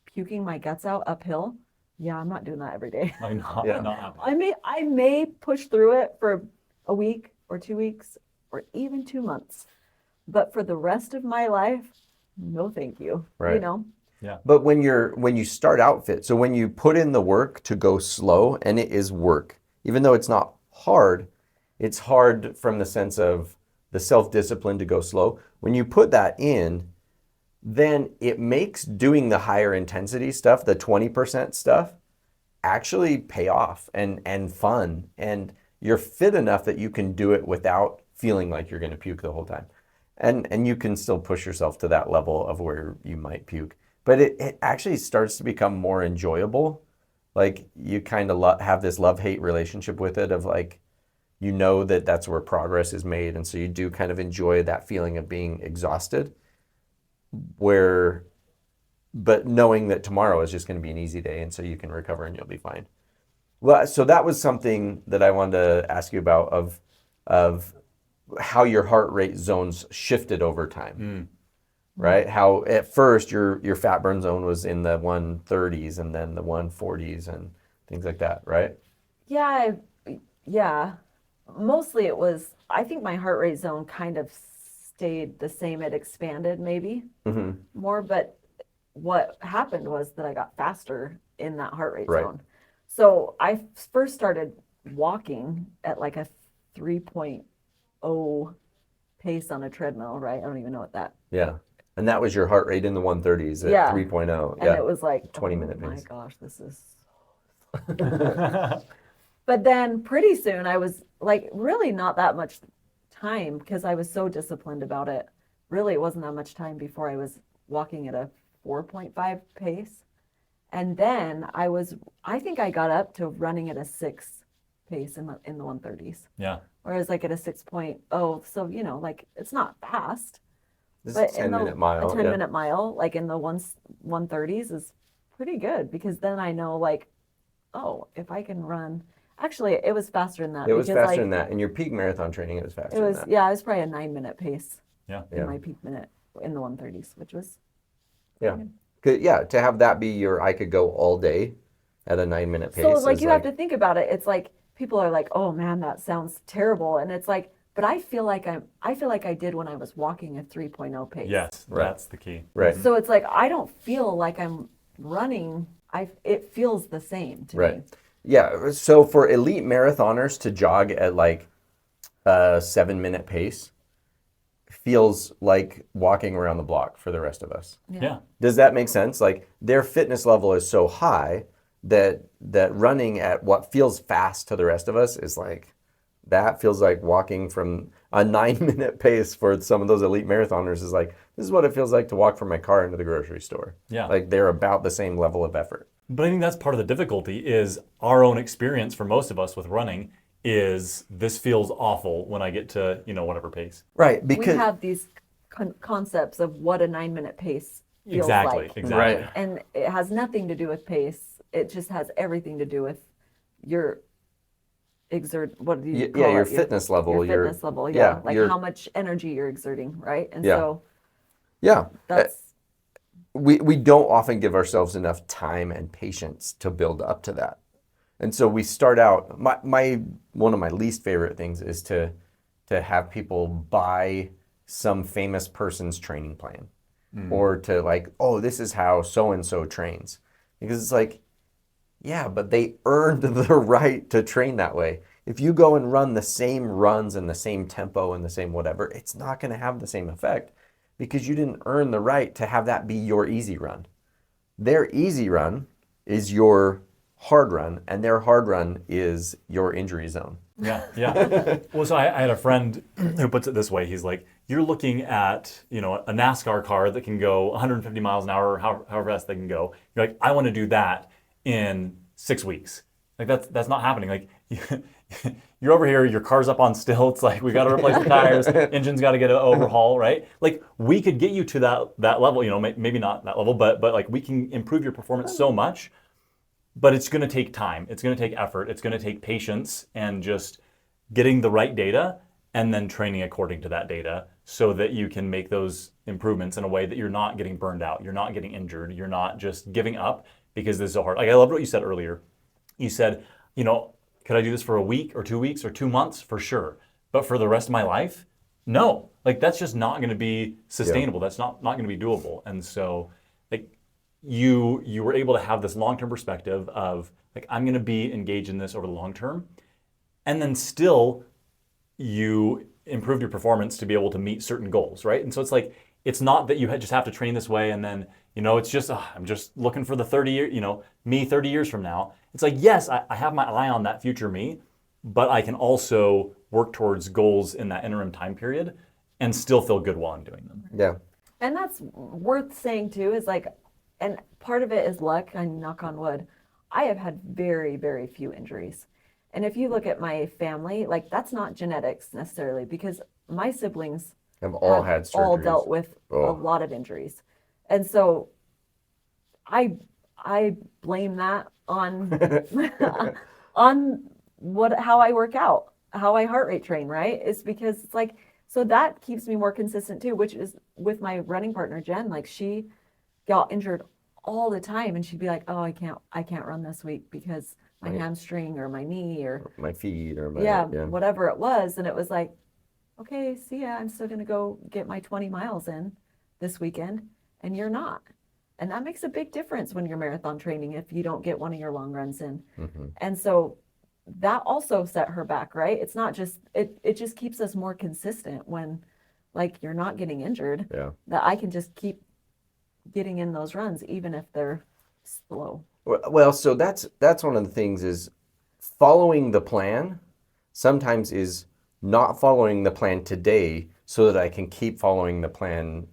Speaker 2: puking my guts out uphill? Yeah, I'm not doing that every day.
Speaker 1: Like not,
Speaker 3: Yeah.
Speaker 1: not happening.
Speaker 2: I may push through it for a week or 2 weeks or even 2 months, but for the rest of my life, no, thank you.
Speaker 3: Right.
Speaker 2: You know?
Speaker 3: But when you start out fit, so when you put in the work to go slow, and it is work, even though it's not hard, it's hard from the sense of the self-discipline to go slow. When you put that in, then it makes doing the higher intensity stuff, the 20% stuff, actually pay off and fun. And you're fit enough that you can do it without feeling like you're going to puke the whole time. And you can still push yourself to that level of where you might puke. But it actually starts to become more enjoyable. Like you kind of have this love-hate relationship with it of like, you know that that's where progress is made. And so you do kind of enjoy that feeling of being exhausted but knowing that tomorrow is just going to be an easy day. And so you can recover and you'll be fine. Well, so that was something that I wanted to ask you about of how your heart rate zones shifted over time, right? How at first your fat burn zone was in the 130s and then the 140s and things like that, right?
Speaker 2: Yeah. Yeah. Mostly it was, I think my heart rate zone kind of stayed the same. It expanded maybe more, but what happened was that I got faster in that heart rate
Speaker 3: Right.
Speaker 2: zone. So I first started walking at like a 3.0 pace on a treadmill, right? I don't even know what that.
Speaker 3: Yeah. And that was your heart rate in the 130s at
Speaker 2: Yeah.
Speaker 3: 3.0.
Speaker 2: And
Speaker 3: Yeah.
Speaker 2: it was like,
Speaker 3: 20-minute
Speaker 2: oh my
Speaker 3: pace.
Speaker 2: gosh, this is. But then pretty soon I was like, really not that much time because I was so disciplined about it. Really, it wasn't that much time before I was walking at a 4.5 pace. And then I think I got up to running at a 6 pace in the 130s.
Speaker 1: Yeah.
Speaker 2: Whereas like at a 6.0, so, you know, like it's not fast.
Speaker 3: This
Speaker 2: But
Speaker 3: is a 10-minute mile.
Speaker 2: A 10-minute mile, like in the 130s is pretty good because then I know like, oh, if I can run. Actually, it was faster than that.
Speaker 3: It was
Speaker 2: because
Speaker 3: faster than that. In your peak marathon training, it was faster
Speaker 2: It was,
Speaker 3: than that.
Speaker 2: yeah, it was probably a 9-minute pace
Speaker 1: Yeah.
Speaker 2: in my peak minute in the 130s, which was.
Speaker 3: Yeah. Yeah, to have that be I could go all day at a 9-minute pace.
Speaker 2: So like
Speaker 3: is
Speaker 2: you have to think about it. It's like people are like, oh man, that sounds terrible. And it's like, but I feel like I did when I was walking a 3.0 pace.
Speaker 1: Yes.
Speaker 3: Right.
Speaker 1: That's the key.
Speaker 3: Right.
Speaker 2: So it's like, I don't feel like I'm running. It feels the same to
Speaker 3: Right.
Speaker 2: me.
Speaker 3: Yeah. So for elite marathoners to jog at like a 7-minute pace feels like walking around the block for the rest of us.
Speaker 1: Yeah.
Speaker 3: Does that make sense? Like their fitness level is so high that running at what feels fast to the rest of us is like, that feels like walking from a 9-minute pace for some of those elite marathoners is like, this is what it feels like to walk from my car into the grocery store.
Speaker 1: Yeah.
Speaker 3: Like they're about the same level of effort.
Speaker 1: But I think that's part of the difficulty is our own experience for most of us with running is this feels awful when I get to, whatever pace.
Speaker 3: Right.
Speaker 2: We
Speaker 3: Because
Speaker 2: have these concepts of what a 9-minute pace feels
Speaker 1: Exactly.
Speaker 2: like.
Speaker 1: Exactly.
Speaker 3: Right.
Speaker 2: And it has nothing to do with pace. It just has everything to do with your what do you call
Speaker 3: your
Speaker 2: it?
Speaker 3: fitness level.
Speaker 2: Your fitness level,
Speaker 3: yeah,
Speaker 2: like
Speaker 3: your-
Speaker 2: how much energy you're exerting, right? And
Speaker 3: Yeah.
Speaker 2: so
Speaker 3: Yeah.
Speaker 2: that's
Speaker 3: We don't often give ourselves enough time and patience to build up to that. And so we start out, one of my least favorite things is to have people buy some famous person's training plan or to like, oh, this is how so-and-so trains. Because it's like, yeah, but they earned the right to train that way. If you go and run the same runs and the same tempo and the same whatever, it's not going to have the same effect because you didn't earn the right to have that be your easy run. Their easy run is your hard run, and their hard run is your injury zone.
Speaker 1: Yeah. Well, so I had a friend who puts it this way. He's like, you're looking at, a NASCAR car that can go 150 miles an hour, however fast they can go. You're like, I want to do that in 6 weeks. Like that's not happening. Like you're over here, your car's up on stilts. Like we got to replace the tires, engine's got to get an overhaul, right? Like we could get you to that level. Maybe not that level, but like we can improve your performance so much. But it's going to take time. It's going to take effort. It's going to take patience and just getting the right data and then training according to that data so that you can make those improvements in a way that you're not getting burned out. You're not getting injured. You're not just giving up because this is so hard. Like I loved what you said earlier. You said, could I do this for a week or 2 weeks or 2 months? For sure. But for the rest of my life? No. Like that's just not going to be sustainable. That's not going to be doable. And so like you were able to have this long-term perspective of like, I'm going to be engaged in this over the long term. And then still you improved your performance to be able to meet certain goals, right? And so it's like, it's not that you just have to train this way and then, it's just, I'm just looking for the 30 year, me 30 years from now. It's like, yes, I have my eye on that future me, but I can also work towards goals in that interim time period and still feel good while I'm doing them.
Speaker 3: Yeah.
Speaker 2: And that's worth saying too, is like, and part of it is luck, I knock on wood. I have had very, very few injuries. And if you look at my family, like that's not genetics necessarily, because my siblings
Speaker 3: have all had surgeries.
Speaker 2: All dealt with a lot of injuries. And so I blame that on how I work out, how I heart rate train, right? It's because it's like, so that keeps me more consistent too, which is with my running partner, Jen. Like she got injured all the time and she'd be like, oh, I can't run this week because my hamstring or my knee or
Speaker 3: my feet or
Speaker 2: whatever it was. And it was like, okay, see ya, I'm still going to go get my 20 miles in this weekend and you're not. And that makes a big difference when you're marathon training if you don't get one of your long runs in. Mm-hmm. And so that also set her back, right? It's not just, it just keeps us more consistent when like you're not getting injured, that I can just keep getting in those runs even if they're slow.
Speaker 3: Well, so that's one of the things is following the plan sometimes is not following the plan today so that I can keep following the plan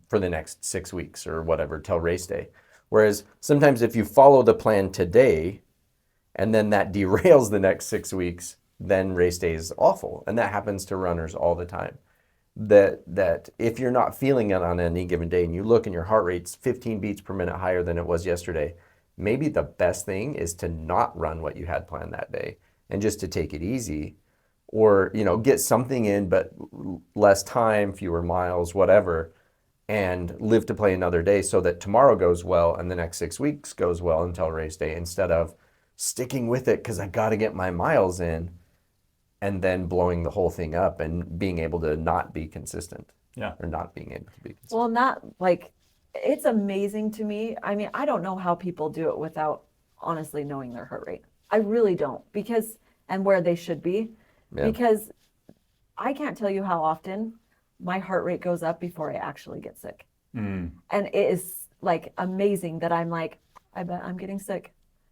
Speaker 3: for the next 6 weeks or whatever till race day. Whereas sometimes if you follow the plan today and then that derails the next 6 weeks, then race day is awful. And that happens to runners all the time. That if you're not feeling it on any given day and you look and your heart rate's 15 beats per minute higher than it was yesterday, maybe the best thing is to not run what you had planned that day and just to take it easy or, get something in, but less time, fewer miles, whatever, and live to play another day so that tomorrow goes well and the next 6 weeks goes well until race day instead of sticking with it because I got to get my miles in and then blowing the whole thing up and being able to not be consistent.
Speaker 1: Yeah.
Speaker 3: Or not being able to be consistent.
Speaker 2: Well, not like, it's amazing to me. I mean, I don't know how people do it without honestly knowing their heart rate. I really don't and where they should be, because I can't tell you how often my heart rate goes up before I actually get sick. And it is like amazing that I'm like, I bet I'm getting sick.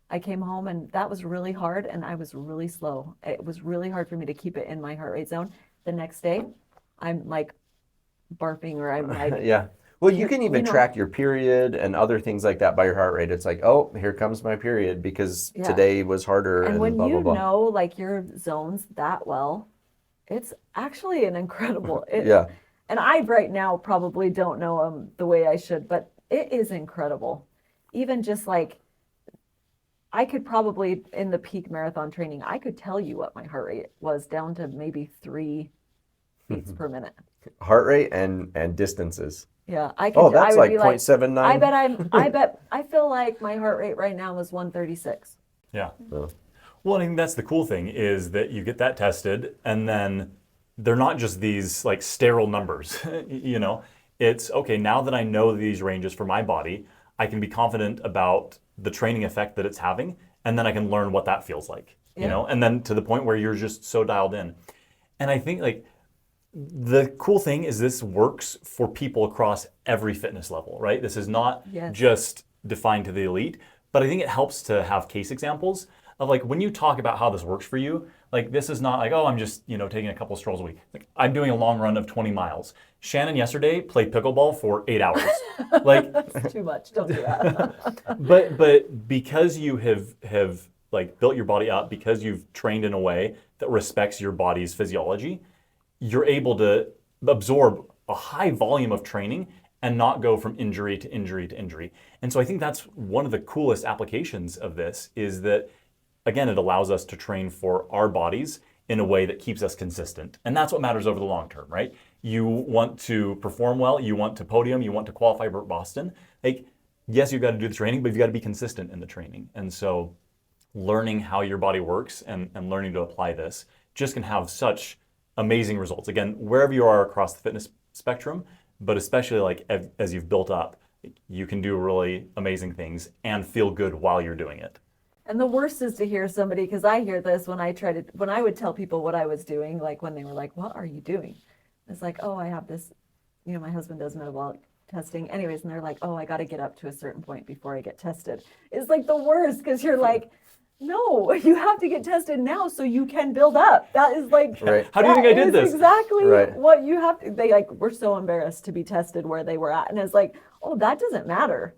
Speaker 2: I came home and that was really hard and I was really slow. It was really hard for me to keep it in my heart rate zone. The next day, I'm like barfing or I'm like...
Speaker 3: Yeah. Well, you can even track your period and other things like that by your heart rate. It's like, oh, here comes my period because today was harder and
Speaker 2: when
Speaker 3: blah, blah, blah.
Speaker 2: you know like your zones that well, it's actually an incredible... And I right now probably don't know them the way I should, but it is incredible. Even just like, I could probably, in the peak marathon training, I could tell you what my heart rate was down to maybe 3 beats per minute.
Speaker 3: Heart rate and distances.
Speaker 2: Yeah, I could.
Speaker 3: Oh, that's
Speaker 2: like
Speaker 3: 0.79.
Speaker 2: I feel like my heart rate right now is 136.
Speaker 1: Yeah. Well, I mean, that's the cool thing is that you get that tested and then they're not just these like sterile numbers, it's okay. Now that I know these ranges for my body, I can be confident about the training effect that it's having. And then I can learn what that feels like, and then to the point where you're just so dialed in. And I think like the cool thing is this works for people across every fitness level, right? This is not
Speaker 2: Yes.
Speaker 1: just defined to the elite, but I think it helps to have case examples of like when you talk about how this works for you, like this is not like, oh, I'm just, taking a couple strolls a week. Like I'm doing a long run of 20 miles. Shannon yesterday played pickleball for 8 hours. Like,
Speaker 2: That's too much. Don't do that.
Speaker 1: but because you have like built your body up, because you've trained in a way that respects your body's physiology, you're able to absorb a high volume of training and not go from injury to injury to injury. And so I think that's one of the coolest applications of this is that, again, it allows us to train for our bodies in a way that keeps us consistent. And that's what matters over the long term, right? You want to perform well, you want to podium, you want to qualify for Boston. Like, yes, you've got to do the training, but you've got to be consistent in the training. And so learning how your body works and learning to apply this just can have such amazing results. Again, wherever you are across the fitness spectrum, but especially like as you've built up, you can do really amazing things and feel good while you're doing it.
Speaker 2: And the worst is to hear somebody, because I hear this when I would tell people what I was doing, like when they were like, what are you doing? It's like, oh, I have this, my husband does metabolic testing. Anyways, and they're like, oh, I got to get up to a certain point before I get tested. It's like the worst, because you're like, no, you have to get tested now so you can build up. That is like,
Speaker 3: Right.
Speaker 1: How do you think I did this?
Speaker 2: Exactly
Speaker 3: Right.
Speaker 2: what you have to, they like, were so embarrassed to be tested where they were at. And it's like, oh, that doesn't matter.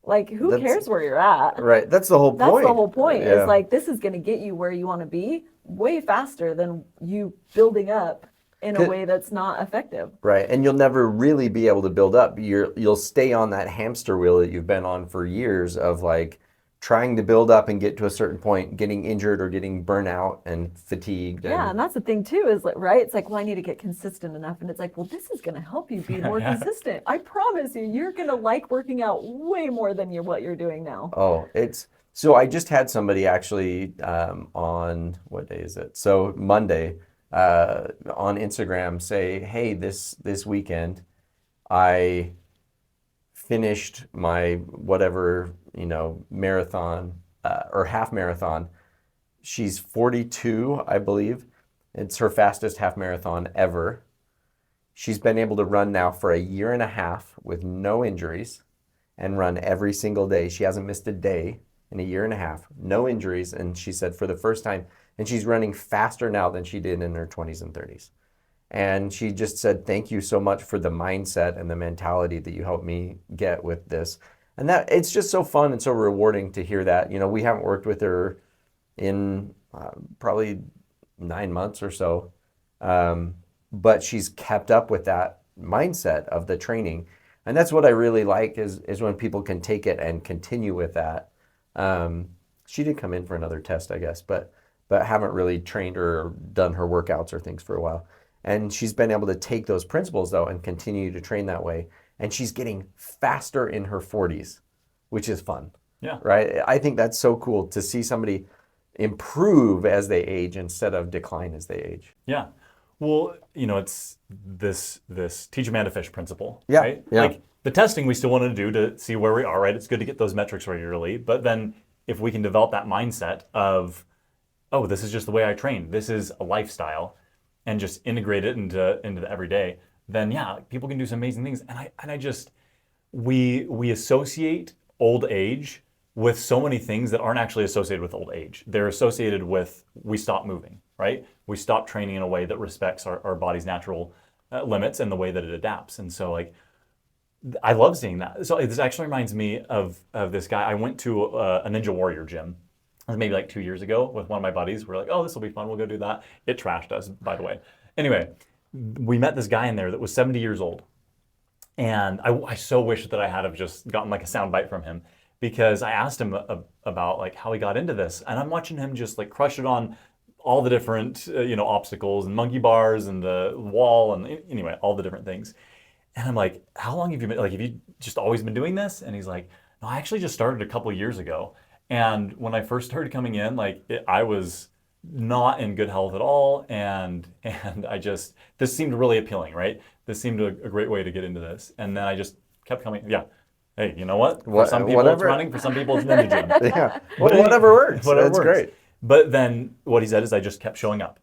Speaker 2: Like, who cares where you're at?
Speaker 3: Right. That's the whole point.
Speaker 2: That's the whole point.
Speaker 3: Yeah.
Speaker 2: It's like, this is going to get you where you want to be way faster than you building up in a way that's not effective.
Speaker 3: Right. And you'll never really be able to build up. You'll stay on that hamster wheel that you've been on for years of like trying to build up and get to a certain point, getting injured or getting burnout and fatigued.
Speaker 2: Yeah, and that's the thing too, is like, right? It's like, well, I need to get consistent enough. And it's like, well, this is going to help you be more consistent. I promise you, you're going to like working out way more than what you're doing now.
Speaker 3: Oh, so I just had somebody actually on, what day is it? So Monday on Instagram say, hey, this weekend I finished my whatever, marathon or half marathon. She's 42, I believe. It's her fastest half marathon ever. She's been able to run now for a year and a half with no injuries and run every single day. She hasn't missed a day in a year and a half, no injuries. And she said for the first time, and she's running faster now than she did in her 20s and 30s. And she just said, thank you so much for the mindset and the mentality that you helped me get with this. And that it's just so fun and so rewarding to hear that. We haven't worked with her in probably 9 months or so. But she's kept up with that mindset of the training. And that's what I really like is when people can take it and continue with that. She did come in for another test, I guess, but haven't really trained her or done her workouts or things for a while. And she's been able to take those principles, though, and continue to train that way. And she's getting faster in her 40s, which is fun.
Speaker 1: Yeah.
Speaker 3: Right? I think that's so cool to see somebody improve as they age instead of decline as they age.
Speaker 1: Yeah. Well, it's this teach a man to fish principle,
Speaker 3: Yeah.
Speaker 1: right?
Speaker 3: Yeah.
Speaker 1: Like the testing we still want to do to see where we are, right? It's good to get those metrics regularly, but then if we can develop that mindset of, oh, this is just the way I train, this is a lifestyle, and just integrate it into the everyday, then yeah, people can do some amazing things. And I just, we associate old age with so many things that aren't actually associated with old age. They're associated with we stop moving, right? We stop training in a way that respects our body's natural limits and the way that it adapts. And so like, I love seeing that. So this actually reminds me of this guy. I went to a Ninja Warrior gym. It was maybe like 2 years ago with one of my buddies. We're like, oh, this will be fun. We'll go do that. It trashed us, by the way. Anyway, we met this guy in there that was 70 years old. And I so wish that I had have just gotten like a sound bite from him, because I asked him about like how he got into this. And I'm watching him just like crush it on all the different, obstacles and monkey bars and the wall and anyway, all the different things. And I'm like, how long have you been, like, have you just always been doing this? And he's like, no, I actually just started a couple of years ago. And when I first started coming in, like I was not in good health at all. And this seemed really appealing, right? This seemed a great way to get into this. And then I just kept coming. Yeah. Hey, you know what? For some people it's running, for some people it's ninja gym.
Speaker 3: Yeah. Whatever works.
Speaker 1: Whatever
Speaker 3: That's
Speaker 1: works.
Speaker 3: great.
Speaker 1: But then what he said is I just kept showing up.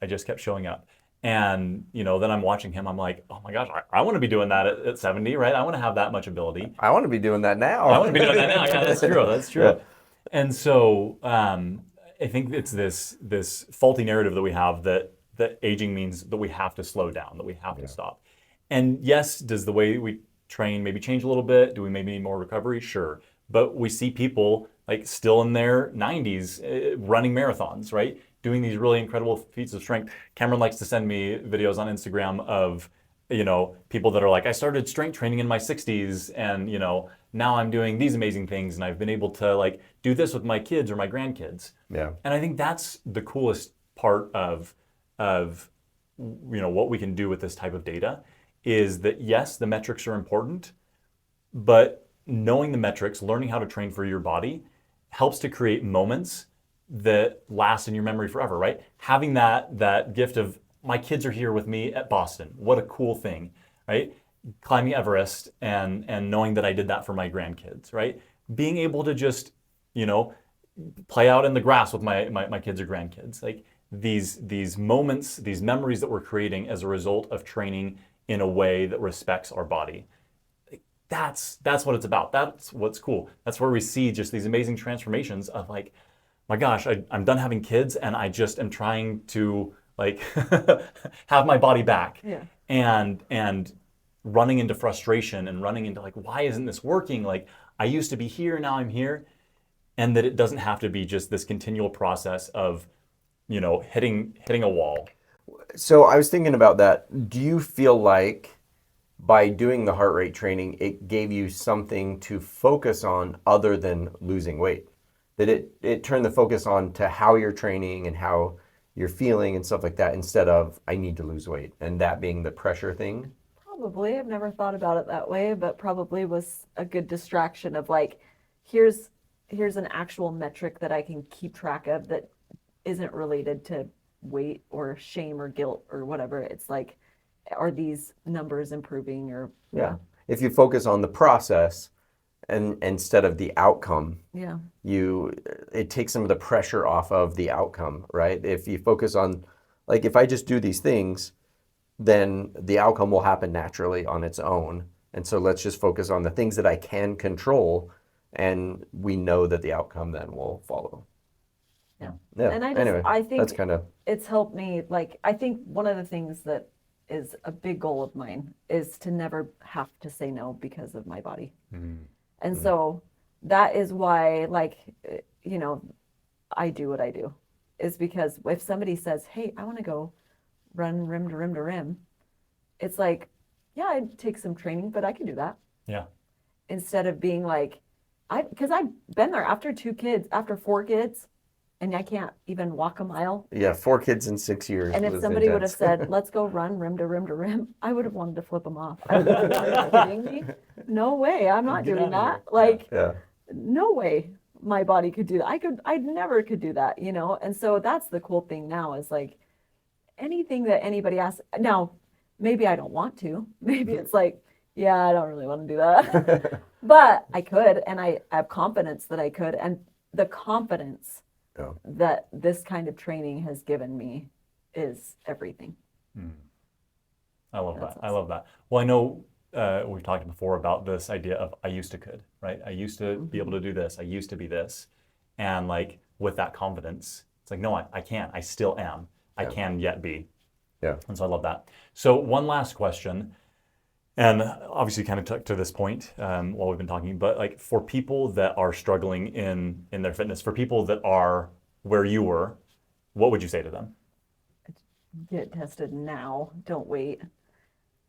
Speaker 1: And, then I'm watching him. I'm like, oh my gosh, I want to be doing that at 70, right? I want to have that much ability.
Speaker 3: I want to be doing that now.
Speaker 1: I want to be doing that now. Yeah, that's true. That's true.
Speaker 3: Yeah.
Speaker 1: And so I think it's this faulty narrative that we have that aging means that we have to slow down, that we have to stop. And yes, does the way we train maybe change a little bit? Do we maybe need more recovery? Sure. But we see people like still in their 90s running marathons, right? Doing these really incredible feats of strength. Cameron likes to send me videos on Instagram of, people that are like, I started strength training in my 60s and, now I'm doing these amazing things and I've been able to like do this with my kids or my grandkids.
Speaker 3: Yeah.
Speaker 1: And I think that's the coolest part of what we can do with this type of data is that yes, the metrics are important, but knowing the metrics, learning how to train for your body helps to create moments that last in your memory forever, right? Having that gift of my kids are here with me at Boston. What a cool thing, right? Climbing Everest and knowing that I did that for my grandkids, right? Being able to just, play out in the grass with my kids or grandkids. Like these moments, these memories that we're creating as a result of training in a way that respects our body. That's what it's about. That's what's cool. That's where we see just these amazing transformations of like, my gosh, I'm done having kids and I just am trying to like have my body back.
Speaker 2: Yeah.
Speaker 1: And running into frustration and running into like, why isn't this working? Like I used to be here, now I'm here. And that it doesn't have to be just this continual process of, hitting a wall.
Speaker 3: So I was thinking about that. Do you feel like by doing the heart rate training, it gave you something to focus on other than losing weight? That it turned the focus on to how you're training and how you're feeling and stuff like that instead of I need to lose weight and that being the pressure thing?
Speaker 2: Probably. I've never thought about it that way, but probably was a good distraction of like, here's an actual metric that I can keep track of that isn't related to weight or shame or guilt or whatever. It's like, are these numbers improving or
Speaker 3: Yeah. If you focus on the process and instead of the outcome,
Speaker 2: yeah.
Speaker 3: It takes some of the pressure off of the outcome, right? If you focus on, like, if I just do these things, then the outcome will happen naturally on its own. And so let's just focus on the things that I can control, and we know that the outcome then will follow.
Speaker 2: Yeah.
Speaker 3: Yeah.
Speaker 2: And
Speaker 3: Anyway,
Speaker 2: I think
Speaker 3: that's kind of,
Speaker 2: it's helped me. Like, I think one of the things that is a big goal of mine is to never have to say no because of my body. And so that is why, like, I do what I do, is because if somebody says, hey, I want to go run rim to rim to rim, it's like, yeah, I'd take some training, but I can do that.
Speaker 1: Yeah.
Speaker 2: Instead of being like, because I've been there after 4 kids, and I can't even walk a mile.
Speaker 3: yeah, 4 kids in 6 years.
Speaker 2: And if
Speaker 3: was
Speaker 2: somebody would have
Speaker 3: intense.
Speaker 2: said, let's go run rim to rim to rim, I would have wanted to flip them off. I would have been, are you kidding me? No way, I'm not
Speaker 1: Get
Speaker 2: doing
Speaker 1: out of
Speaker 2: that.
Speaker 1: here.
Speaker 2: Like,
Speaker 3: Yeah.
Speaker 2: no way my body could do that. I never could do that, And so that's the cool thing now is like anything that anybody asks. Now, maybe I don't want to. Maybe it's like, yeah, I don't really want to do that. But I could, and I have confidence that I could. And the confidence that this kind of training has given me is everything.
Speaker 1: I love
Speaker 2: That's
Speaker 1: that. I love that. Well, I know we've talked before about this idea of I used to could, right? I used to be able to do this. I used to be this. And like with that confidence, it's like, no, I can't. I still am. I can yet be.
Speaker 3: Yeah.
Speaker 1: And so I love that. So one last question, and obviously kind of to this point while we've been talking, but like for people that are struggling in their fitness, for people that are where you were, what would you say to them?
Speaker 2: Get tested now. Don't wait.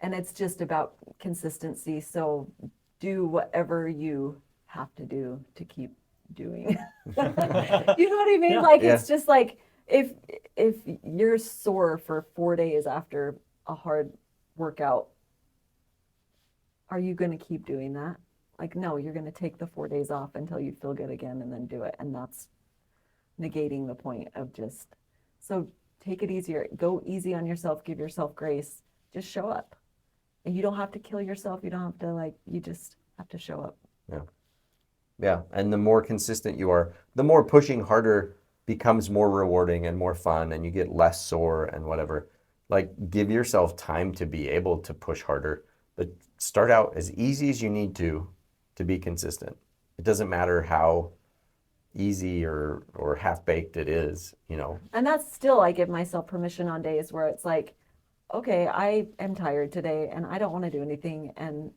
Speaker 2: And it's just about consistency. So do whatever you have to do to keep doing. You know what I mean?
Speaker 1: Yeah.
Speaker 2: Like,
Speaker 3: Yeah.
Speaker 2: it's just like if you're sore for 4 days after a hard workout, are you going to keep doing that? Like, no, you're going to take the 4 days off until you feel good again and then do it. And that's negating the point of just, so take it easier. Go easy on yourself. Give yourself grace. Just show up. And you don't have to kill yourself. You don't have to you just have to show up.
Speaker 3: Yeah. Yeah. And the more consistent you are, the more pushing harder becomes more rewarding and more fun, and you get less sore and whatever. Like, give yourself time to be able to push harder, but start out as easy as you need to be consistent. It doesn't matter how easy or half-baked it is, you know.
Speaker 2: And that's still, I give myself permission on days where it's like, okay, I am tired today and I don't want to do anything. And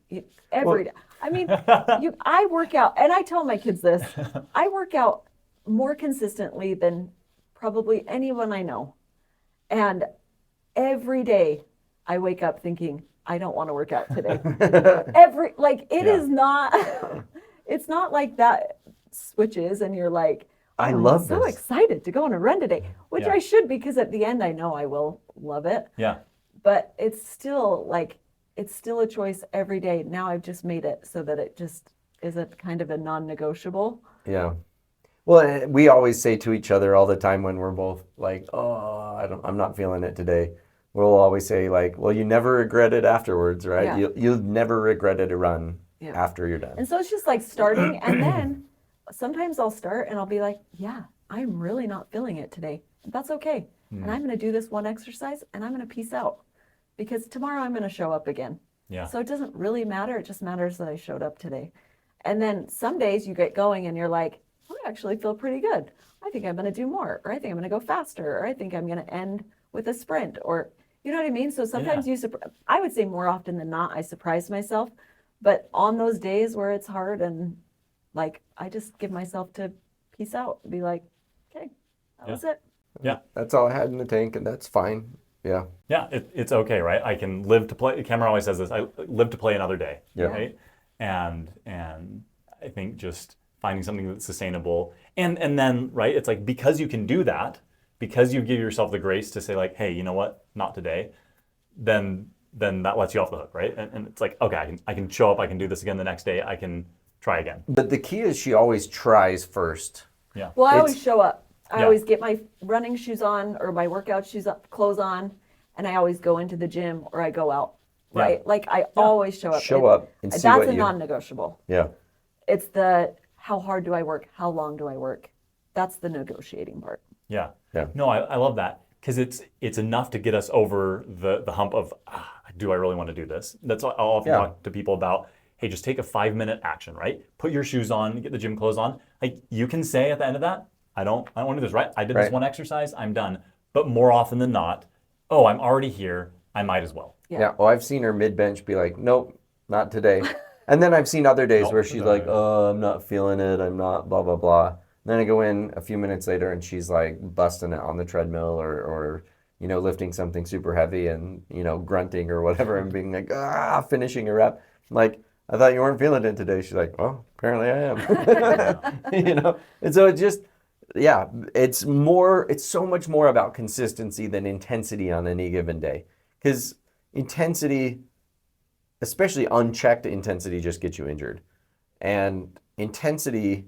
Speaker 2: every day, I mean, I work out, and I tell my kids this, I work out more consistently than probably anyone I know. And every day I wake up thinking, I don't want to work out today. Is not, it's not like that switches and you're like,
Speaker 3: I love
Speaker 2: I'm so
Speaker 3: this.
Speaker 2: excited to go on a run today, which I should, because at the end I know I will love it.
Speaker 1: Yeah.
Speaker 2: But it's still a choice every day. Now I've just made it so that it just is a kind of a non-negotiable.
Speaker 3: Yeah. Well, we always say to each other all the time when we're both like, oh, I'm not feeling it today. We'll always say like, well, you never regret it afterwards, right?
Speaker 2: Yeah.
Speaker 3: You'll never regretted a run after you're done.
Speaker 2: And so it's just like starting, and then sometimes I'll start and I'll be like, yeah, I'm really not feeling it today. That's okay. And I'm going to do this one exercise and I'm going to peace out, because tomorrow I'm going to show up again.
Speaker 1: Yeah.
Speaker 2: So it doesn't really matter. It just matters that I showed up today. And then some days you get going and you're like, I actually feel pretty good. I think I'm going to do more, or I think I'm going to go faster, or I think I'm going to end with a sprint, or you know what I mean? So sometimes I would say more often than not, I surprise myself. But on those days where it's hard and like, I just give myself to peace out, be like, okay, that was it.
Speaker 1: Yeah.
Speaker 3: That's all I had in the tank, and that's fine. Yeah.
Speaker 1: Yeah, it's okay, right? I can live to play. Cameron always says this, I live to play another day, right? And I think just finding something that's sustainable. And then, right, it's like, because you can do that, because you give yourself the grace to say like, hey, you know what, not today, then that lets you off the hook, right? And it's like, okay, I can show up, I can do this again the next day, I can try again.
Speaker 3: But the key is she always tries first.
Speaker 1: Yeah.
Speaker 2: Well, I always show up. I
Speaker 1: Yeah.
Speaker 2: always get my running shoes on or my workout shoes clothes on, and I always go into the gym or I go out, right?
Speaker 1: Yeah.
Speaker 2: Like I always show up.
Speaker 3: Show up and see
Speaker 2: that's
Speaker 3: what
Speaker 2: a
Speaker 3: you...
Speaker 2: non-negotiable.
Speaker 3: Yeah.
Speaker 2: It's the how hard do I work? How long do I work? That's the negotiating part.
Speaker 1: Yeah.
Speaker 3: Yeah.
Speaker 1: No, I love that, because it's enough to get us over the hump of, do I really want to do this? That's what I'll often talk to people about. Hey, just take a 5-minute action, right? Put your shoes on, get the gym clothes on. Like, you can say at the end of that, I don't want to do this, right? I did this one exercise, I'm done. But more often than not, oh, I'm already here, I might as well.
Speaker 3: Yeah. Well, I've seen her mid-bench be like, nope, not today. And then I've seen other days where she's like, oh, I'm not feeling it, I'm not blah, blah, blah. And then I go in a few minutes later and she's like busting it on the treadmill or you know, lifting something super heavy and, you know, grunting or whatever and being like, finishing a rep. I'm like, I thought you weren't feeling it today. She's like, well, apparently I am. You know? And so it just, it's so much more about consistency than intensity on any given day. Because intensity, especially unchecked intensity, just gets you injured. And intensity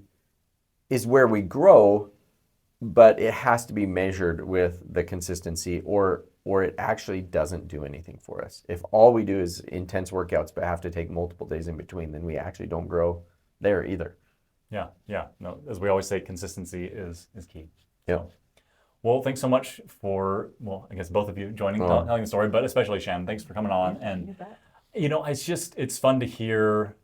Speaker 3: is where we grow, but it has to be measured with the consistency or it actually doesn't do anything for us. If all we do is intense workouts but have to take multiple days in between, then we actually don't grow there either.
Speaker 1: Yeah. No, as we always say, consistency is key.
Speaker 3: Yeah.
Speaker 1: So, well, thanks so much for, I guess both of you joining, telling the story, but especially Shannon, thanks for coming on. And, you know, it's fun to hear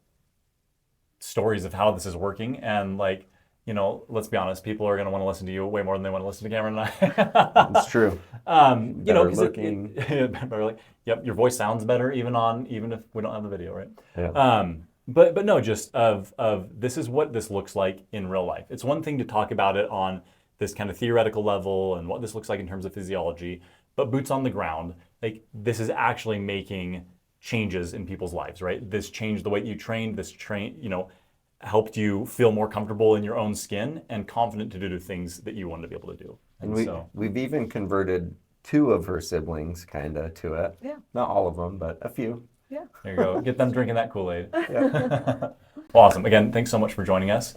Speaker 1: stories of how this is working. And like, you know, let's be honest, people are going to want to listen to you way more than they want to listen to Cameron and I.
Speaker 3: It's true.
Speaker 1: You know,
Speaker 3: looking.
Speaker 1: Yep, your voice sounds better even if we don't have the video, right?
Speaker 3: Yeah.
Speaker 1: But no, just of this is what this looks like in real life. It's one thing to talk about it on this kind of theoretical level and what this looks like in terms of physiology, but boots on the ground, like this is actually making changes in people's lives, right? This changed the way you trained, helped you feel more comfortable in your own skin and confident to do the things that you wanted to be able to do.
Speaker 3: And we've even converted 2 of her siblings kind of to it.
Speaker 2: Yeah.
Speaker 3: Not all of them, but a few.
Speaker 2: Yeah.
Speaker 1: There you go. Get them drinking that Kool-Aid. Yeah. Awesome. Again, thanks so much for joining us.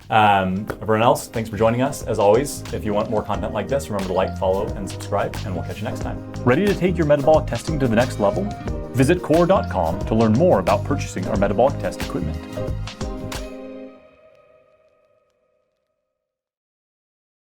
Speaker 1: Everyone else, thanks for joining us. As always, if you want more content like this, remember to like, follow, and subscribe, and we'll catch you next time. Ready to take your metabolic testing to the next level? Visit KORR.com to learn more about purchasing our metabolic test equipment.